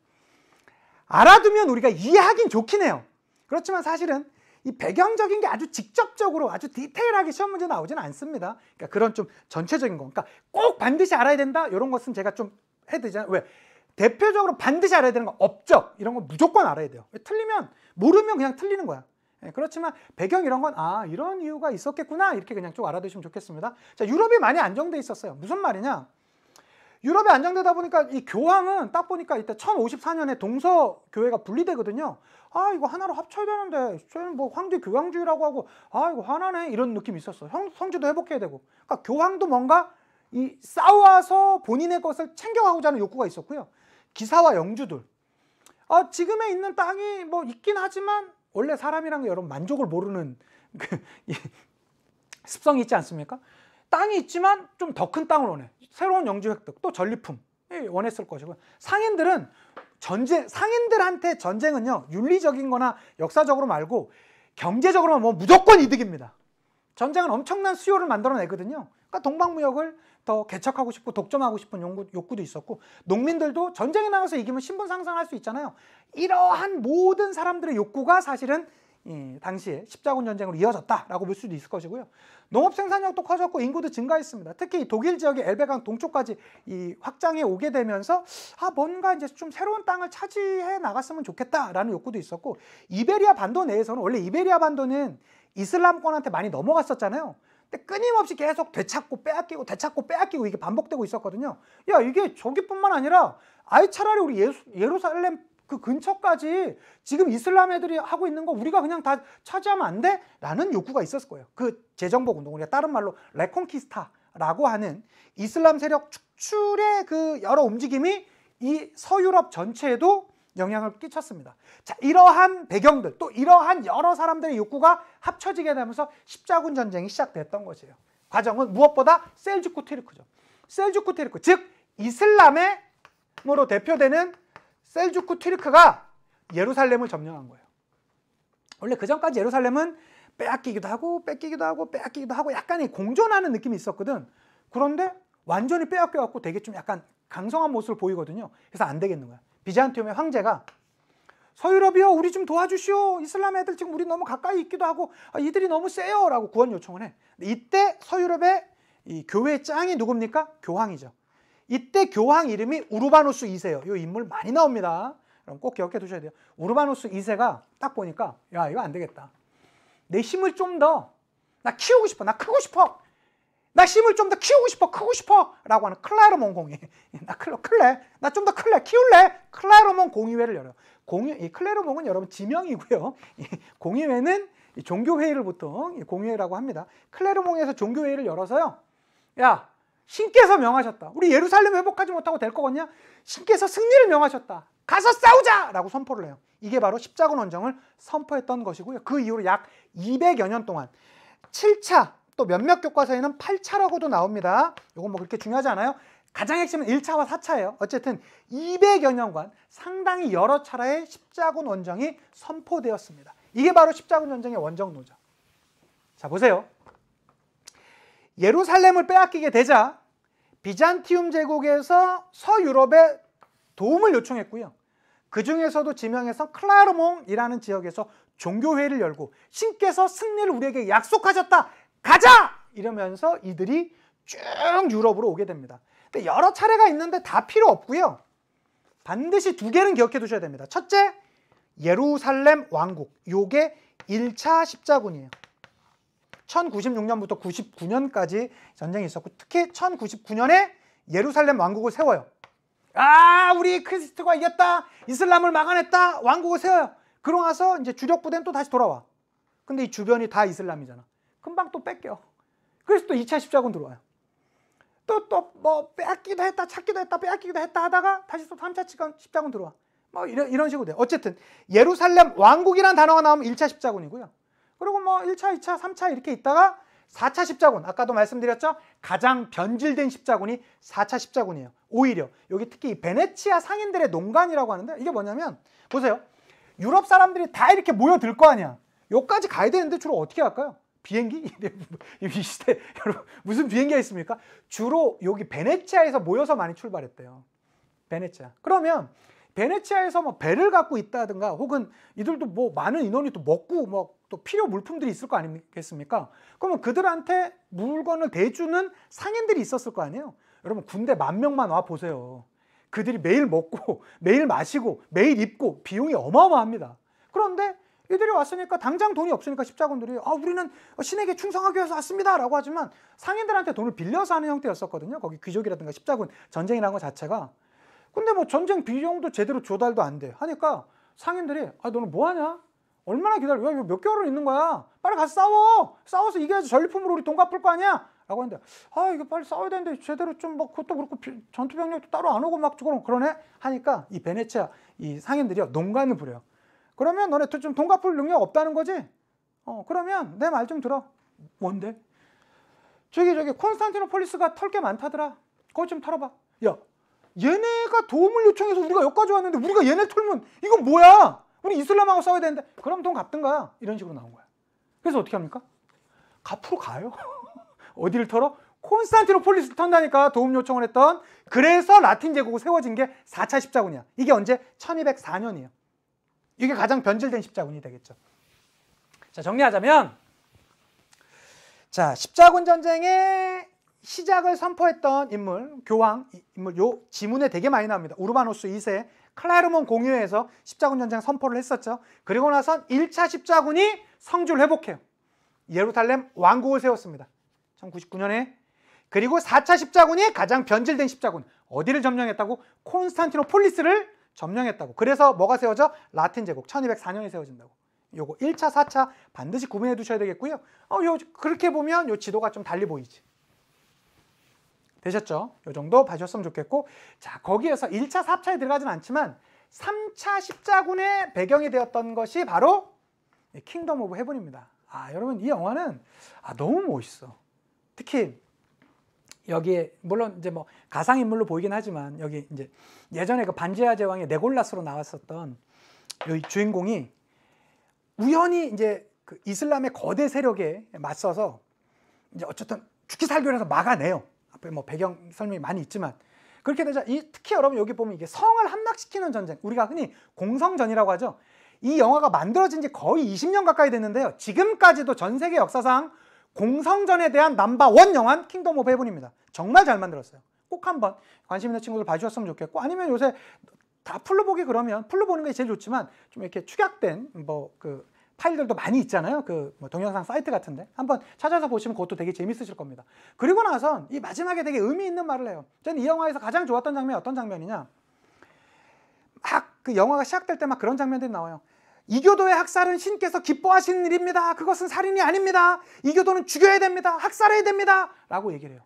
알아두면 우리가 이해하긴 좋긴 해요. 그렇지만 사실은 이 배경적인 게 아주 직접적으로 아주 디테일하게 시험 문제 나오지는 않습니다. 그러니까 그런 좀 전체적인 거, 그러니까 꼭 반드시 알아야 된다, 이런 것은 제가 좀 해드리잖아요. 왜? 대표적으로 반드시 알아야 되는 거, 업적 이런 거 무조건 알아야 돼요. 틀리면, 모르면 그냥 틀리는 거야. 그렇지만 배경 이런 건 이런 이유가 있었겠구나, 이렇게 그냥 좀 알아두시면 좋겠습니다. 자, 유럽이 많이 안정돼 있었어요. 무슨 말이냐? 유럽이 안정되다 보니까 이 교황은 딱 보니까 이때 1054년에 동서교회가 분리되거든요. 이거 하나로 합쳐야 되는데 저희는 뭐 황제 교황주의라고 하고 이거 화나네, 이런 느낌이 있었어. 성지도 회복해야 되고. 그러니까 교황도 뭔가 이 싸워서 본인의 것을 챙겨가고자 하는 욕구가 있었고요. 기사와 영주들, 지금에 있는 땅이 뭐 있긴 하지만 원래 사람이란 게 여러분 만족을 모르는 습성이 있지 않습니까? 땅이 있지만 좀 더 큰 땅을 원해. 새로운 영주 획득, 또 전리품 원했을 것이고요. 상인들한테 전쟁은요, 윤리적인 거나 역사적으로 말고 경제적으로만 뭐 무조건 이득입니다. 전쟁은 엄청난 수요를 만들어내거든요. 그러니까 동방무역을 더 개척하고 싶고 독점하고 싶은 욕구도 있었고, 농민들도 전쟁에 나가서 이기면 신분 상승할 수 있잖아요. 이러한 모든 사람들의 욕구가 사실은 당시에 십자군 전쟁으로 이어졌다라고 볼 수도 있을 것이고요. 농업 생산량도 커졌고 인구도 증가했습니다. 특히 독일 지역의 엘베강 동쪽까지 확장해 오게 되면서 뭔가 이제 좀 새로운 땅을 차지해 나갔으면 좋겠다라는 욕구도 있었고, 이베리아 반도 내에서는, 원래 이베리아 반도는 이슬람권한테 많이 넘어갔었잖아요. 근데 끊임없이 계속 되찾고 빼앗기고 이게 반복되고 있었거든요. 야, 이게 저기뿐만 아니라 차라리 우리 예루살렘 그 근처까지 지금 이슬람 애들이 하고 있는 거 우리가 그냥 다 차지하면 안 돼? 라는 욕구가 있었을 거예요. 그 재정복 운동, 우리가 다른 말로 레콘키스타라고 하는 이슬람 세력 축출의 그 여러 움직임이 이 서유럽 전체에도 영향을 끼쳤습니다. 자, 이러한 배경들, 또 이러한 여러 사람들의 욕구가 합쳐지게 되면서 십자군 전쟁이 시작됐던 것이에요. 과정은 무엇보다 셀주쿠 트르크죠. 셀주쿠 트르크, 즉 이슬람으로 대표되는 셀주쿠 트르크가 예루살렘을 점령한 거예요. 원래 그 전까지 예루살렘은 빼앗기기도 하고 뺏기기도 하고 약간의 공존하는 느낌이 있었거든. 그런데 완전히 빼앗겨갖고 되게 좀 약간 강성한 모습을 보이거든요. 그래서 안 되겠는 거야. 비잔티움의 황제가 서유럽이요, 우리 좀 도와주시오. 이슬람 애들 지금 우리 너무 가까이 있기도 하고 이들이 너무 세요 라고 구원 요청을 해. 이때 서유럽의 이 교회의 짱이 누굽니까? 교황이죠. 이때 교황 이름이 우르바누스 2세예요. 이 인물 많이 나옵니다. 그럼 꼭 기억해 두셔야 돼요. 우르바누스 2세가 딱 보니까 야, 이거 안 되겠다. 내 힘을 좀 더 나 키우고 싶어. 나 크고 싶어. 나 힘을 좀 더 키우고 싶어. 크고 싶어. 라고 하는 클레르몬 공의. 나 좀 더 키울래. 클레르몬 공의회를 열어요. 이 클레르몬은 여러분 지명이고요. 공의회는 종교회의를 보통 공의회라고 합니다. 클레르몬에서 종교회의를 열어서요. 야, 신께서 명하셨다. 우리 예루살렘 회복하지 못하고 될 거겠냐? 신께서 승리를 명하셨다. 가서 싸우자! 라고 선포를 해요. 이게 바로 십자군 원정을 선포했던 것이고요. 그 이후로 약 200여 년 동안 7차, 또 몇몇 교과서에는 8차라고도 나옵니다. 이건 뭐 그렇게 중요하지 않아요. 가장 핵심은 1차와 4차예요. 어쨌든 200여 년간 상당히 여러 차례의 십자군 원정이 선포되었습니다. 이게 바로 십자군 전쟁의 원정노죠. 자, 보세요. 예루살렘을 빼앗기게 되자 비잔티움 제국에서 서유럽에 도움을 요청했고요. 그 중에서도 지명에서 클라르몽이라는 지역에서 종교회의를 열고 신께서 승리를 우리에게 약속하셨다. 가자! 이러면서 이들이 쭉 유럽으로 오게 됩니다. 근데 여러 차례가 있는데 다 필요 없고요. 반드시 두 개는 기억해 두셔야 됩니다. 첫째, 예루살렘 왕국. 요게 1차 십자군이에요. 1096년부터 99년까지 전쟁이 있었고, 특히 1099년에 예루살렘 왕국을 세워요. 아, 우리 크리스트가 이겼다, 이슬람을 막아냈다, 왕국을 세워요. 그러고 나서 이제 주력 부대는 또 다시 돌아와. 근데 이 주변이 다 이슬람이잖아. 금방 또 뺏겨. 그래서 또 2차 십자군 들어와요. 또 뭐 빼앗기도 했다, 찾기도 했다, 빼앗기기도 했다 하다가 다시 또 3차 십자군 들어와. 뭐 이런 식으로 돼. 어쨌든 예루살렘 왕국이라는 단어가 나오면 1차 십자군이고요. 그리고 뭐 1차, 2차, 3차 이렇게 있다가 4차 십자군, 아까도 말씀드렸죠? 가장 변질된 십자군이 4차 십자군이에요. 오히려 여기 특히 이 베네치아 상인들의 농간이라고 하는데, 이게 뭐냐면 보세요. 유럽 사람들이 다 이렇게 모여들 거 아니야. 여기까지 가야 되는데 주로 어떻게 갈까요? 비행기? 이 시대 여러분 무슨 비행기가 있습니까? 주로 여기 베네치아에서 모여서 많이 출발했대요. 베네치아. 그러면 베네치아에서 뭐 배를 갖고 있다든가, 혹은 이들도 뭐 많은 인원이 또 먹고 뭐 또 필요 물품들이 있을 거 아니겠습니까? 그러면 그들한테 물건을 대주는 상인들이 있었을 거 아니에요. 여러분 군대 10,000명만 와 보세요. 그들이 매일 먹고 매일 마시고 매일 입고 비용이 어마어마합니다. 그런데 이들이 왔으니까 당장 돈이 없으니까 십자군들이 우리는 신에게 충성하기 위해서 왔습니다 라고 하지만, 상인들한테 돈을 빌려서 하는 형태였었거든요. 거기 귀족이라든가 십자군 전쟁이라는 것 자체가. 근데 뭐 전쟁 비용도 제대로 조달도 안 돼 하니까 상인들이 너는 뭐 하냐? 얼마나 기다려? 야, 이거 몇 개월을 있는 거야? 빨리 가서 싸워! 싸워서 이겨야지 전리품으로 우리 돈 갚을 거 아니야? 라고 했는데, 이거 빨리 싸워야 되는데 제대로 좀 뭐 그것도 그렇고 전투병력도 따로 안 오고 막 그러네? 하니까 이 베네치아 이 상인들이요, 농간을 부려요. 그러면 너네 좀 돈 갚을 능력 없다는 거지? 그러면 내 말 좀 들어. 뭔데? 저기 콘스탄티노폴리스가 털 게 많다더라. 그거 좀 털어봐. 야, 얘네가 도움을 요청해서 우리가 여기까지 왔는데 우리가 얘네 털면 이건 뭐야? 우리 이슬람하고 싸워야 되는데 그럼 돈 갚든가. 이런 식으로 나온 거야. 그래서 어떻게 합니까? 갚으러 가요. 어디를 털어? 콘스탄티노폴리스를 턴다니까, 도움 요청을 했던. 그래서 라틴 제국이 세워진 게 4차 십자군이야. 이게 언제? 1204년이에요. 이게 가장 변질된 십자군이 되겠죠. 자, 정리하자면, 자, 십자군 전쟁의 시작을 선포했던 인물, 교황 인물, 요 지문에 되게 많이 나옵니다. 우르바노스 2세 클레르몬 공유회에서 십자군 전쟁 선포를 했었죠. 그리고 나선 1차 십자군이 성주를 회복해요. 예루살렘 왕국을 세웠습니다. 1099년에. 그리고 4차 십자군이 가장 변질된 십자군, 어디를 점령했다고? 콘스탄티노폴리스를 점령했다고. 그래서 뭐가 세워져? 라틴 제국 1204년에 세워진다고. 요거 1차, 4차 반드시 구분해 두셔야 되겠고요. 그렇게 보면 요 지도가 좀 달리 보이지. 되셨죠? 요 정도 봐주셨으면 좋겠고, 자, 거기에서 1차, 4차에 들어가진 않지만 3차 십자군의 배경이 되었던 것이 바로 킹덤 오브 헤븐입니다. 여러분 이 영화는 너무 멋있어. 특히 여기에 물론 이제 뭐 가상 인물로 보이긴 하지만, 여기 이제 예전에 그 반지하 제왕의 네골라스로 나왔었던 이 주인공이 우연히 이제 그 이슬람의 거대 세력에 맞서서 이제 어쨌든 죽기 살기를 해서 막아내요. 앞에 뭐 배경 설명이 많이 있지만, 그렇게 되자 특히 여러분 여기 보면 이게 성을 함락시키는 전쟁, 우리가 흔히 공성전이라고 하죠. 이 영화가 만들어진 지 거의 20년 가까이 됐는데요. 지금까지도 전 세계 역사상 공성전에 대한 넘버1 영화는 킹덤 오브 헤븐입니다. 정말 잘 만들었어요. 꼭 한번 관심 있는 친구들 봐주셨으면 좋겠고, 아니면 요새 다 풀로 보기 그러면 풀로 보는 게 제일 좋지만, 좀 이렇게 축약된 뭐 그 파일들도 많이 있잖아요. 그 뭐 동영상 사이트 같은데 한번 찾아서 보시면 그것도 되게 재밌으실 겁니다. 그리고 나선 이 마지막에 되게 의미 있는 말을 해요. 저는 이 영화에서 가장 좋았던 장면이 어떤 장면이냐, 막 그 영화가 시작될 때 막 그런 장면들이 나와요. 이교도의 학살은 신께서 기뻐하시는 일입니다. 그것은 살인이 아닙니다. 이교도는 죽여야 됩니다. 학살해야 됩니다. 라고 얘기를 해요.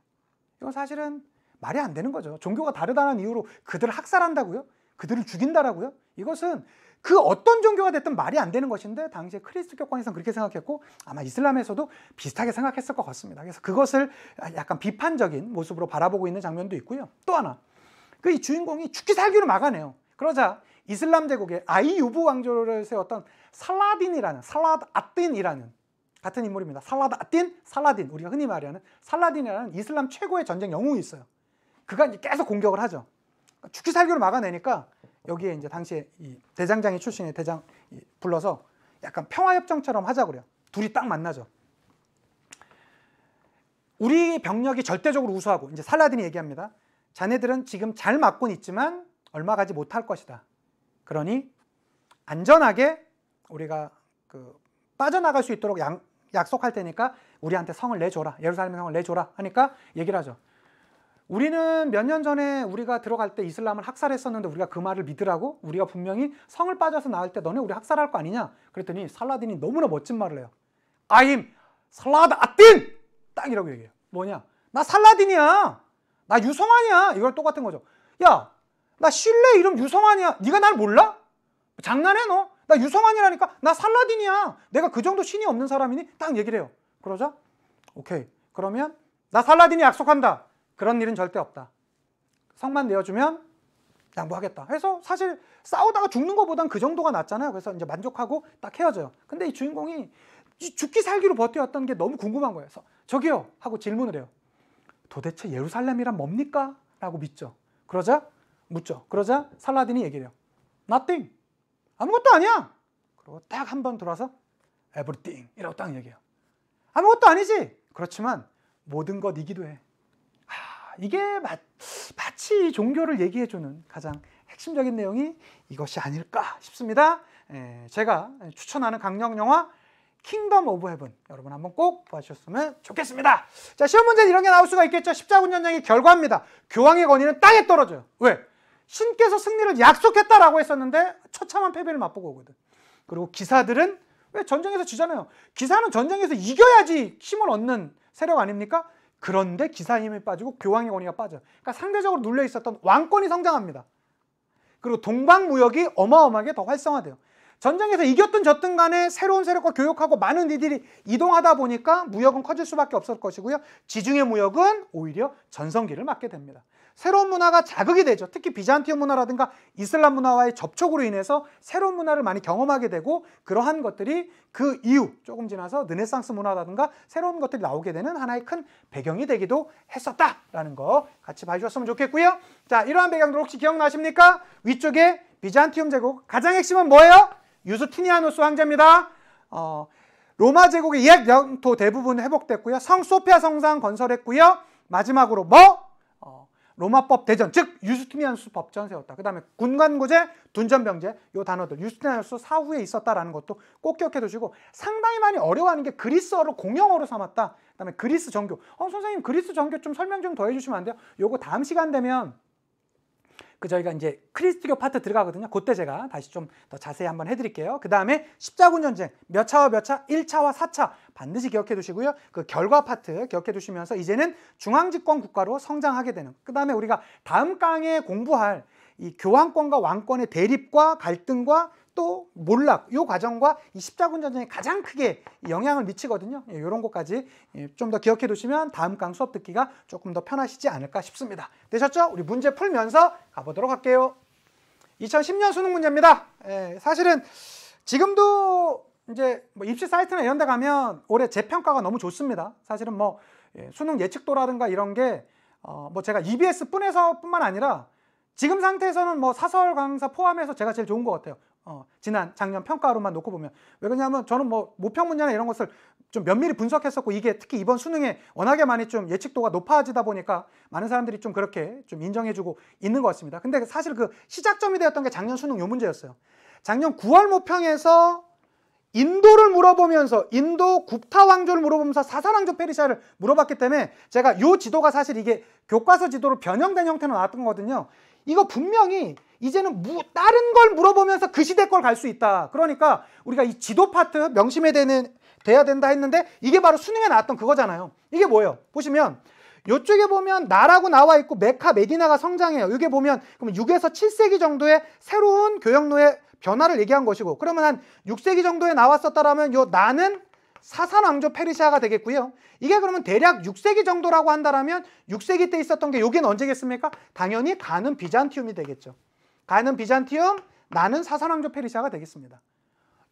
이건 사실은 말이 안 되는 거죠. 종교가 다르다는 이유로 그들을 학살한다고요? 그들을 죽인다라고요? 이것은 그 어떤 종교가 됐든 말이 안 되는 것인데, 당시에 크리스토교권에서는 그렇게 생각했고 아마 이슬람에서도 비슷하게 생각했을 것 같습니다. 그래서 그것을 약간 비판적인 모습으로 바라보고 있는 장면도 있고요. 또 하나, 그 이 주인공이 죽기 살기로 막아내요. 그러자 이슬람 제국의 아이유브 왕조를 세웠던 살라딘이라는, 살라드 아딘이라는 같은 인물입니다. 살라드 아딘, 살라딘, 우리가 흔히 말하는 살라딘이라는 이슬람 최고의 전쟁 영웅이 있어요. 그가 이제 계속 공격을 하죠. 죽기 살기로 막아내니까 여기에 이제 당시에 이 대장장이 출신의 대장 불러서 약간 평화협정처럼 하자고 그래요. 둘이 딱 만나죠. 우리 병력이 절대적으로 우수하고, 이제 살라딘이 얘기합니다. 자네들은 지금 잘 맞고는 있지만 얼마 가지 못할 것이다. 그러니 안전하게 우리가 빠져나갈 수 있도록 약속할 테니까 우리한테 성을 내줘라. 예루살렘 성을 내줘라 하니까 얘기를 하죠. 우리는 몇 년 전에 우리가 들어갈 때 이슬람을 학살했었는데 우리가 그 말을 믿으라고? 우리가 분명히 성을 빠져서 나올 때 너네 우리 학살할 거 아니냐? 그랬더니 살라딘이 너무나 멋진 말을 해요. I'm 살라드 아딘! 딱 이라고 얘기해요. 뭐냐? 나 살라딘이야. 나 유성환이야. 이걸 똑같은 거죠. 야, 나 신뢰 이름 유성환이야. 네가 날 몰라? 장난해 너? 나 유성환이라니까. 나 살라딘이야. 내가 그 정도 신이 없는 사람이니? 딱 얘기를 해요. 그러자 오케이. 그러면 나 살라딘이 약속한다. 그런 일은 절대 없다. 성만 내어주면 양보하겠다. 해서 사실 싸우다가 죽는 것보단 그 정도가 낫잖아요. 그래서 이제 만족하고 딱 헤어져요. 근데 이 주인공이 죽기 살기로 버텨왔던 게 너무 궁금한 거예요. 그래서 저기요 하고 질문을 해요. 도대체 예루살렘이란 뭡니까? 라고 묻죠. 그러자 살라딘이 얘기를 해요. Nothing. 아무것도 아니야. 그리고 딱 한 번 돌아서 Everything 이라고 딱 얘기해요. 아무것도 아니지. 그렇지만 모든 것 이기도 해. 이게 마치 종교를 얘기해주는 가장 핵심적인 내용이 이것이 아닐까 싶습니다. 제가 추천하는 강력 영화 킹덤 오브 헤븐 여러분 한번 꼭 봐주셨으면 좋겠습니다. 자, 시험 문제는 이런 게 나올 수가 있겠죠. 십자군 전쟁의 결과입니다. 교황의 권위는 땅에 떨어져요. 왜? 신께서 승리를 약속했다라고 했었는데 처참한 패배를 맛보고 오거든. 그리고 기사들은 왜 전쟁에서 지잖아요. 기사는 전쟁에서 이겨야지 힘을 얻는 세력 아닙니까? 그런데 기사의 힘이 빠지고 교황의 권위가 빠져요. 그러니까 상대적으로 눌려 있었던 왕권이 성장합니다. 그리고 동방무역이 어마어마하게 더 활성화돼요. 전쟁에서 이겼든 졌든 간에 새로운 세력과 교역하고 많은 이들이 이동하다 보니까 무역은 커질 수밖에 없을 것이고요. 지중해 무역은 오히려 전성기를 맞게 됩니다. 새로운 문화가 자극이 되죠. 특히 비잔티움 문화라든가 이슬람 문화와의 접촉으로 인해서 새로운 문화를 많이 경험하게 되고 그러한 것들이 그 이후 조금 지나서 르네상스 문화라든가 새로운 것들이 나오게 되는 하나의 큰 배경이 되기도 했었다라는 거 같이 봐주셨으면 좋겠고요. 자, 이러한 배경들 혹시 기억나십니까? 위쪽에 비잔티움 제국 가장 핵심은 뭐예요? 유스티니아누스 황제입니다. 로마 제국의 옛 영토 대부분 회복됐고요. 성 소피아 성당 건설했고요. 마지막으로 로마법 대전, 즉 유스티니아누스 법전 세웠다. 그 다음에 군관구제, 둔전병제 이 단어들 유스티니아누스 사후에 있었다라는 것도 꼭 기억해 두시고 상당히 많이 어려워하는 게 그리스어를 공용어로 삼았다. 그 다음에 그리스 정교. 선생님 그리스 정교 좀 설명 좀 더 해주시면 안 돼요? 요거 다음 시간 되면 저희가 이제 크리스트교 파트 들어가거든요. 그때 제가 다시 좀 더 자세히 한번 해드릴게요. 그 다음에 십자군 전쟁 몇 차와 몇 차, 1차와 4차 반드시 기억해 두시고요. 그 결과 파트 기억해 두시면서 이제는 중앙집권 국가로 성장하게 되는. 그 다음에 우리가 다음 강에 공부할 이 교황권과 왕권의 대립과 갈등과 또 몰락, 이 과정과 이 십자군 전쟁이 가장 크게 영향을 미치거든요. 이런 것까지 좀 더 기억해 두시면 다음 강 수업 듣기가 조금 더 편하시지 않을까 싶습니다. 되셨죠? 우리 문제 풀면서 가보도록 할게요. 2010년 수능 문제입니다. 사실은 지금도 이제 입시 사이트나 이런 데 가면 올해 재평가가 너무 좋습니다. 사실은 수능 예측도라든가 이런 게 제가 EBS 뿐만 아니라 지금 상태에서는 사설 강사 포함해서 제가 제일 좋은 것 같아요. 작년 평가로만 놓고 보면. 왜 그러냐면 저는 모평 문제나 이런 것을 좀 면밀히 분석했었고 이게 특히 이번 수능에 워낙에 많이 좀 예측도가 높아지다 보니까 많은 사람들이 좀 그렇게 좀 인정해주고 있는 것 같습니다. 근데 사실 그 시작점이 되었던 게 작년 수능 요 문제였어요. 작년 9월 모평에서 인도를 물어보면서 인도 국타 왕조를 물어보면서 사사왕조 페르시아를 물어봤기 때문에 제가 이 지도가 사실 이게 교과서 지도로 변형된 형태로 나왔던 거거든요. 이거 분명히 이제는 다른 걸 물어보면서 그 시대 걸 갈 수 있다. 그러니까 우리가 이 지도 파트 명심해야 돼야 된다 했는데 이게 바로 수능에 나왔던 그거잖아요. 이게 뭐예요? 보시면 이쪽에 보면 나라고 나와 있고 메카 메디나가 성장해요. 이게 보면 그러면 6에서 7세기 정도의 새로운 교역로의 변화를 얘기한 것이고 그러면 한 6세기 정도에 나왔었다라면 요 나는 사산왕조 페르시아가 되겠고요. 이게 그러면 대략 6세기 정도라고 한다라면 6세기 때 있었던 게 여기는 언제겠습니까? 당연히 가는 비잔티움이 되겠죠. 가는 비잔티움, 나는 사산왕조 페르시아가 되겠습니다.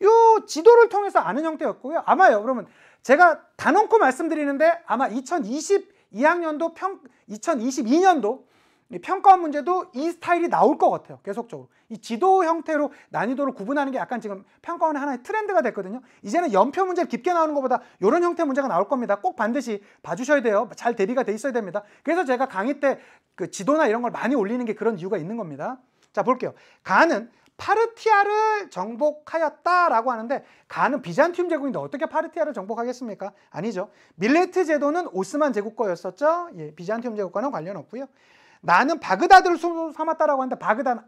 요 지도를 통해서 아는 형태였고요. 아마요. 그러면 제가 단언코 말씀드리는데 아마 2022학년도 2022년도 평가원 문제도 이 스타일이 나올 것 같아요. 계속적으로. 이 지도 형태로 난이도를 구분하는 게 약간 지금 평가원의 하나의 트렌드가 됐거든요. 이제는 연표 문제를 깊게 나오는 것보다 이런 형태의 문제가 나올 겁니다. 꼭 반드시 봐주셔야 돼요. 잘 대비가 돼 있어야 됩니다. 그래서 제가 강의 때 그 지도나 이런 걸 많이 올리는 게 그런 이유가 있는 겁니다. 자, 볼게요. 가는 파르티아를 정복하였다라고 하는데 가는 비잔티움 제국인데 어떻게 파르티아를 정복하겠습니까? 아니죠. 밀레트 제도는 오스만 제국 거였었죠. 예, 비잔티움 제국과는 관련 없고요. 나는 바그다드를 수도 삼았다라고 하는데 바그다드,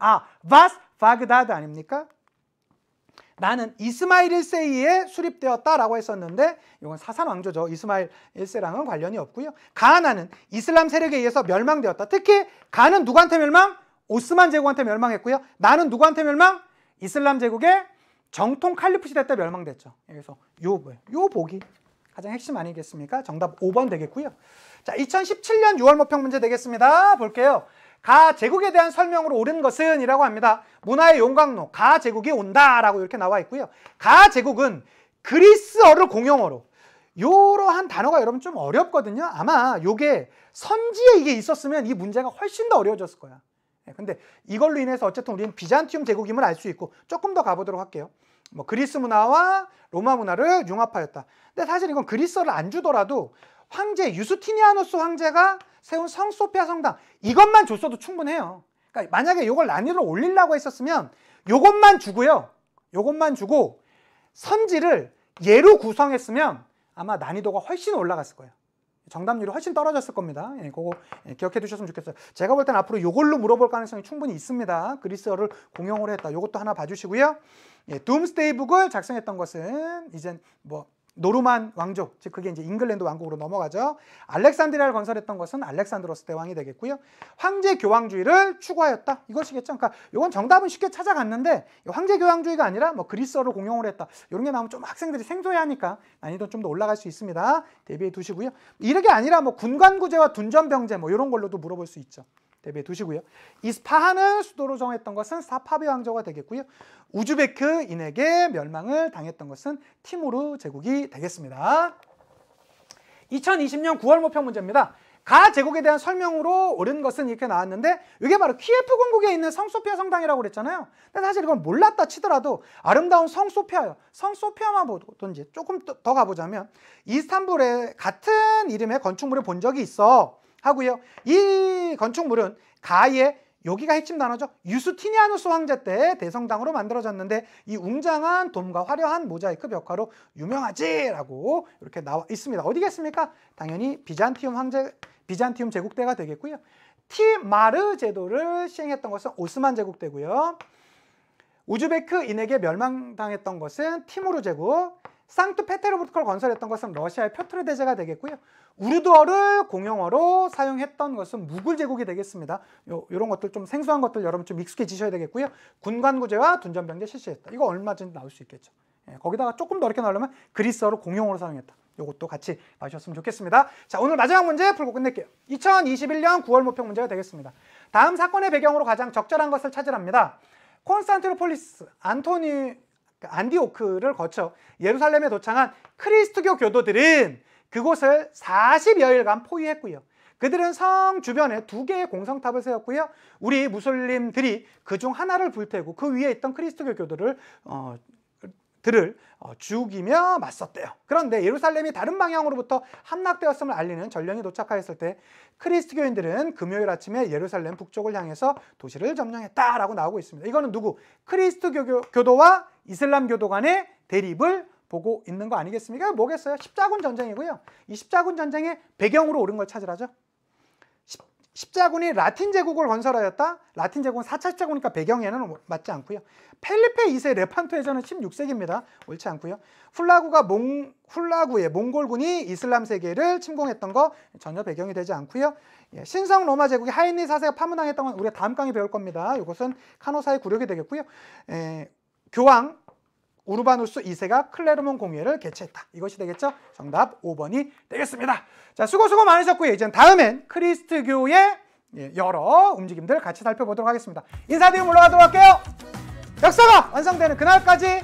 바스 바그다드 아닙니까? 나는 이스마일 1세에 수립되었다라고 했었는데 이건 사산 왕조죠. 이스마일 1세랑은 관련이 없고요. 가나는 이슬람 세력에 의해서 멸망되었다. 특히 가는 누구한테 멸망? 오스만 제국한테 멸망했고요. 나는 누구한테 멸망? 이슬람 제국의 정통 칼리프 시대 때 멸망됐죠. 그래서 요 보기 가장 핵심 아니겠습니까? 정답 5번 되겠고요. 자, 2017년 6월 모평 문제 되겠습니다. 볼게요. 가 제국에 대한 설명으로 옳은 것은 이라고 합니다. 문화의 용광로 가 제국이 온다라고 이렇게 나와 있고요. 가 제국은 그리스어를 공용어로 요러한 단어가 여러분 좀 어렵거든요. 아마 요게 선지에 이게 있었으면 이 문제가 훨씬 더 어려워졌을 거야. 근데 이걸로 인해서 어쨌든 우리는 비잔티움 제국임을 알 수 있고 조금 더 가보도록 할게요. 뭐 그리스 문화와 로마 문화를 융합하였다. 근데 사실 이건 그리스어를 안 주더라도 황제 유스티니아누스 황제가 세운 성소피아 성당 이것만 줬어도 충분해요. 그러니까 만약에 이걸 난이도를 올리려고 했었으면 이것만 주고요. 이것만 주고 선지를 예로 구성했으면 아마 난이도가 훨씬 올라갔을 거예요. 정답률이 훨씬 떨어졌을 겁니다. 예, 그거 기억해 두셨으면 좋겠어요. 제가 볼 때는 앞으로 이걸로 물어볼 가능성이 충분히 있습니다. 그리스어를 공용어로 했다. 이것도 하나 봐주시고요. 예, 둠스데이북을 작성했던 것은 이제 뭐 노르만 왕조, 즉 그게 이제 잉글랜드 왕국으로 넘어가죠. 알렉산드리아를 건설했던 것은 알렉산드로스 대왕이 되겠고요. 황제 교황주의를 추구하였다. 이것이겠죠. 그러니까 이건 정답은 쉽게 찾아갔는데 황제 교황주의가 아니라 뭐 그리스어를 공용으로 했다. 이런 게 나오면 좀 학생들이 생소해하니까 난이도 좀 더 올라갈 수 있습니다. 대비해 두시고요. 이런 게 아니라 뭐 군관구제와 둔전병제 뭐 이런 걸로도 물어볼 수 있죠. 대비해 두시고요. 이스파한을 수도로 정했던 것은 사파비 왕조가 되겠고요. 우즈베크인에게 멸망을 당했던 것은 티무르 제국이 되겠습니다. 2020년 9월 모평 문제입니다. 가 제국에 대한 설명으로 옳은 것은 이렇게 나왔는데 이게 바로 키예프 공국에 있는 성소피아 성당이라고 그랬잖아요. 근데 사실 이건 몰랐다 치더라도 아름다운 성소피아요. 성소피아만 보든지 조금 더 가보자면 이스탄불에 같은 이름의 건축물을 본 적이 있어 하고요. 이 건축물은 가의 여기가 핵심 단어죠. 유스티니아누스 황제 때 대성당으로 만들어졌는데 이 웅장한 돔과 화려한 모자이크 벽화로 유명하지라고 이렇게 나와 있습니다. 어디겠습니까? 당연히 비잔티움 제국 때가 되겠고요. 티마르 제도를 시행했던 것은 오스만 제국 때고요. 우즈베크인에게 멸망당했던 것은 티무르 제국. 상트페테르부르크를 건설했던 것은 러시아의 표트르 대제가 되겠고요. 우르드어를 공용어로 사용했던 것은 무굴 제국이 되겠습니다. 이런 것들 좀 생소한 것들 여러분 좀 익숙해지셔야 되겠고요. 군관구제와 둔전병제 실시했다. 이거 얼마든지 나올 수 있겠죠. 예, 거기다가 조금 더 어렵게 나오려면 그리스어를 공용어로 사용했다. 이것도 같이 봐주셨으면 좋겠습니다. 자, 오늘 마지막 문제 풀고 끝낼게요. 2021년 9월 모평 문제가 되겠습니다. 다음 사건의 배경으로 가장 적절한 것을 찾으랍니다. 콘스탄티노폴리스 안디오크를 거쳐 예루살렘에 도착한 크리스트교 교도들은 그곳을 40여일간 포위했고요. 그들은 성 주변에 2개의 공성탑을 세웠고요. 우리 무슬림들이 그중 하나를 불태우고 그 위에 있던 크리스트교 교도를 죽이며 맞섰대요. 그런데 예루살렘이 다른 방향으로부터 함락되었음을 알리는 전령이 도착하였을 때 크리스트교인들은 금요일 아침에 예루살렘 북쪽을 향해서 도시를 점령했다라고 나오고 있습니다. 이거는 누구? 크리스트교 교도와 이슬람 교도 간의 대립을 보고 있는 거 아니겠습니까? 이거 뭐겠어요? 십자군 전쟁이고요. 이 십자군 전쟁의 배경으로 옳은 걸 찾으라죠. 십자군이 라틴 제국을 건설하였다. 라틴 제국은 4차 십자군이니까 배경에는 맞지 않고요. 펠리페 2세 레판토 해전은 16세기입니다. 옳지 않고요. 훌라구의 몽골군이 이슬람 세계를 침공했던 거 전혀 배경이 되지 않고요. 예, 신성 로마 제국이 하인리 4세가 파문당했던 건 우리가 다음 강의 배울 겁니다. 이것은 카노사의 굴욕이 되겠고요. 교황 우르바누스 2세가 클레르몬 공회를 개최했다. 이것이 되겠죠? 정답 5번이 되겠습니다. 자, 수고 많으셨고요. 이제 다음엔 크리스트교의 여러 움직임들 같이 살펴보도록 하겠습니다. 인사드리고 물러가도록 할게요. 역사가 완성되는 그날까지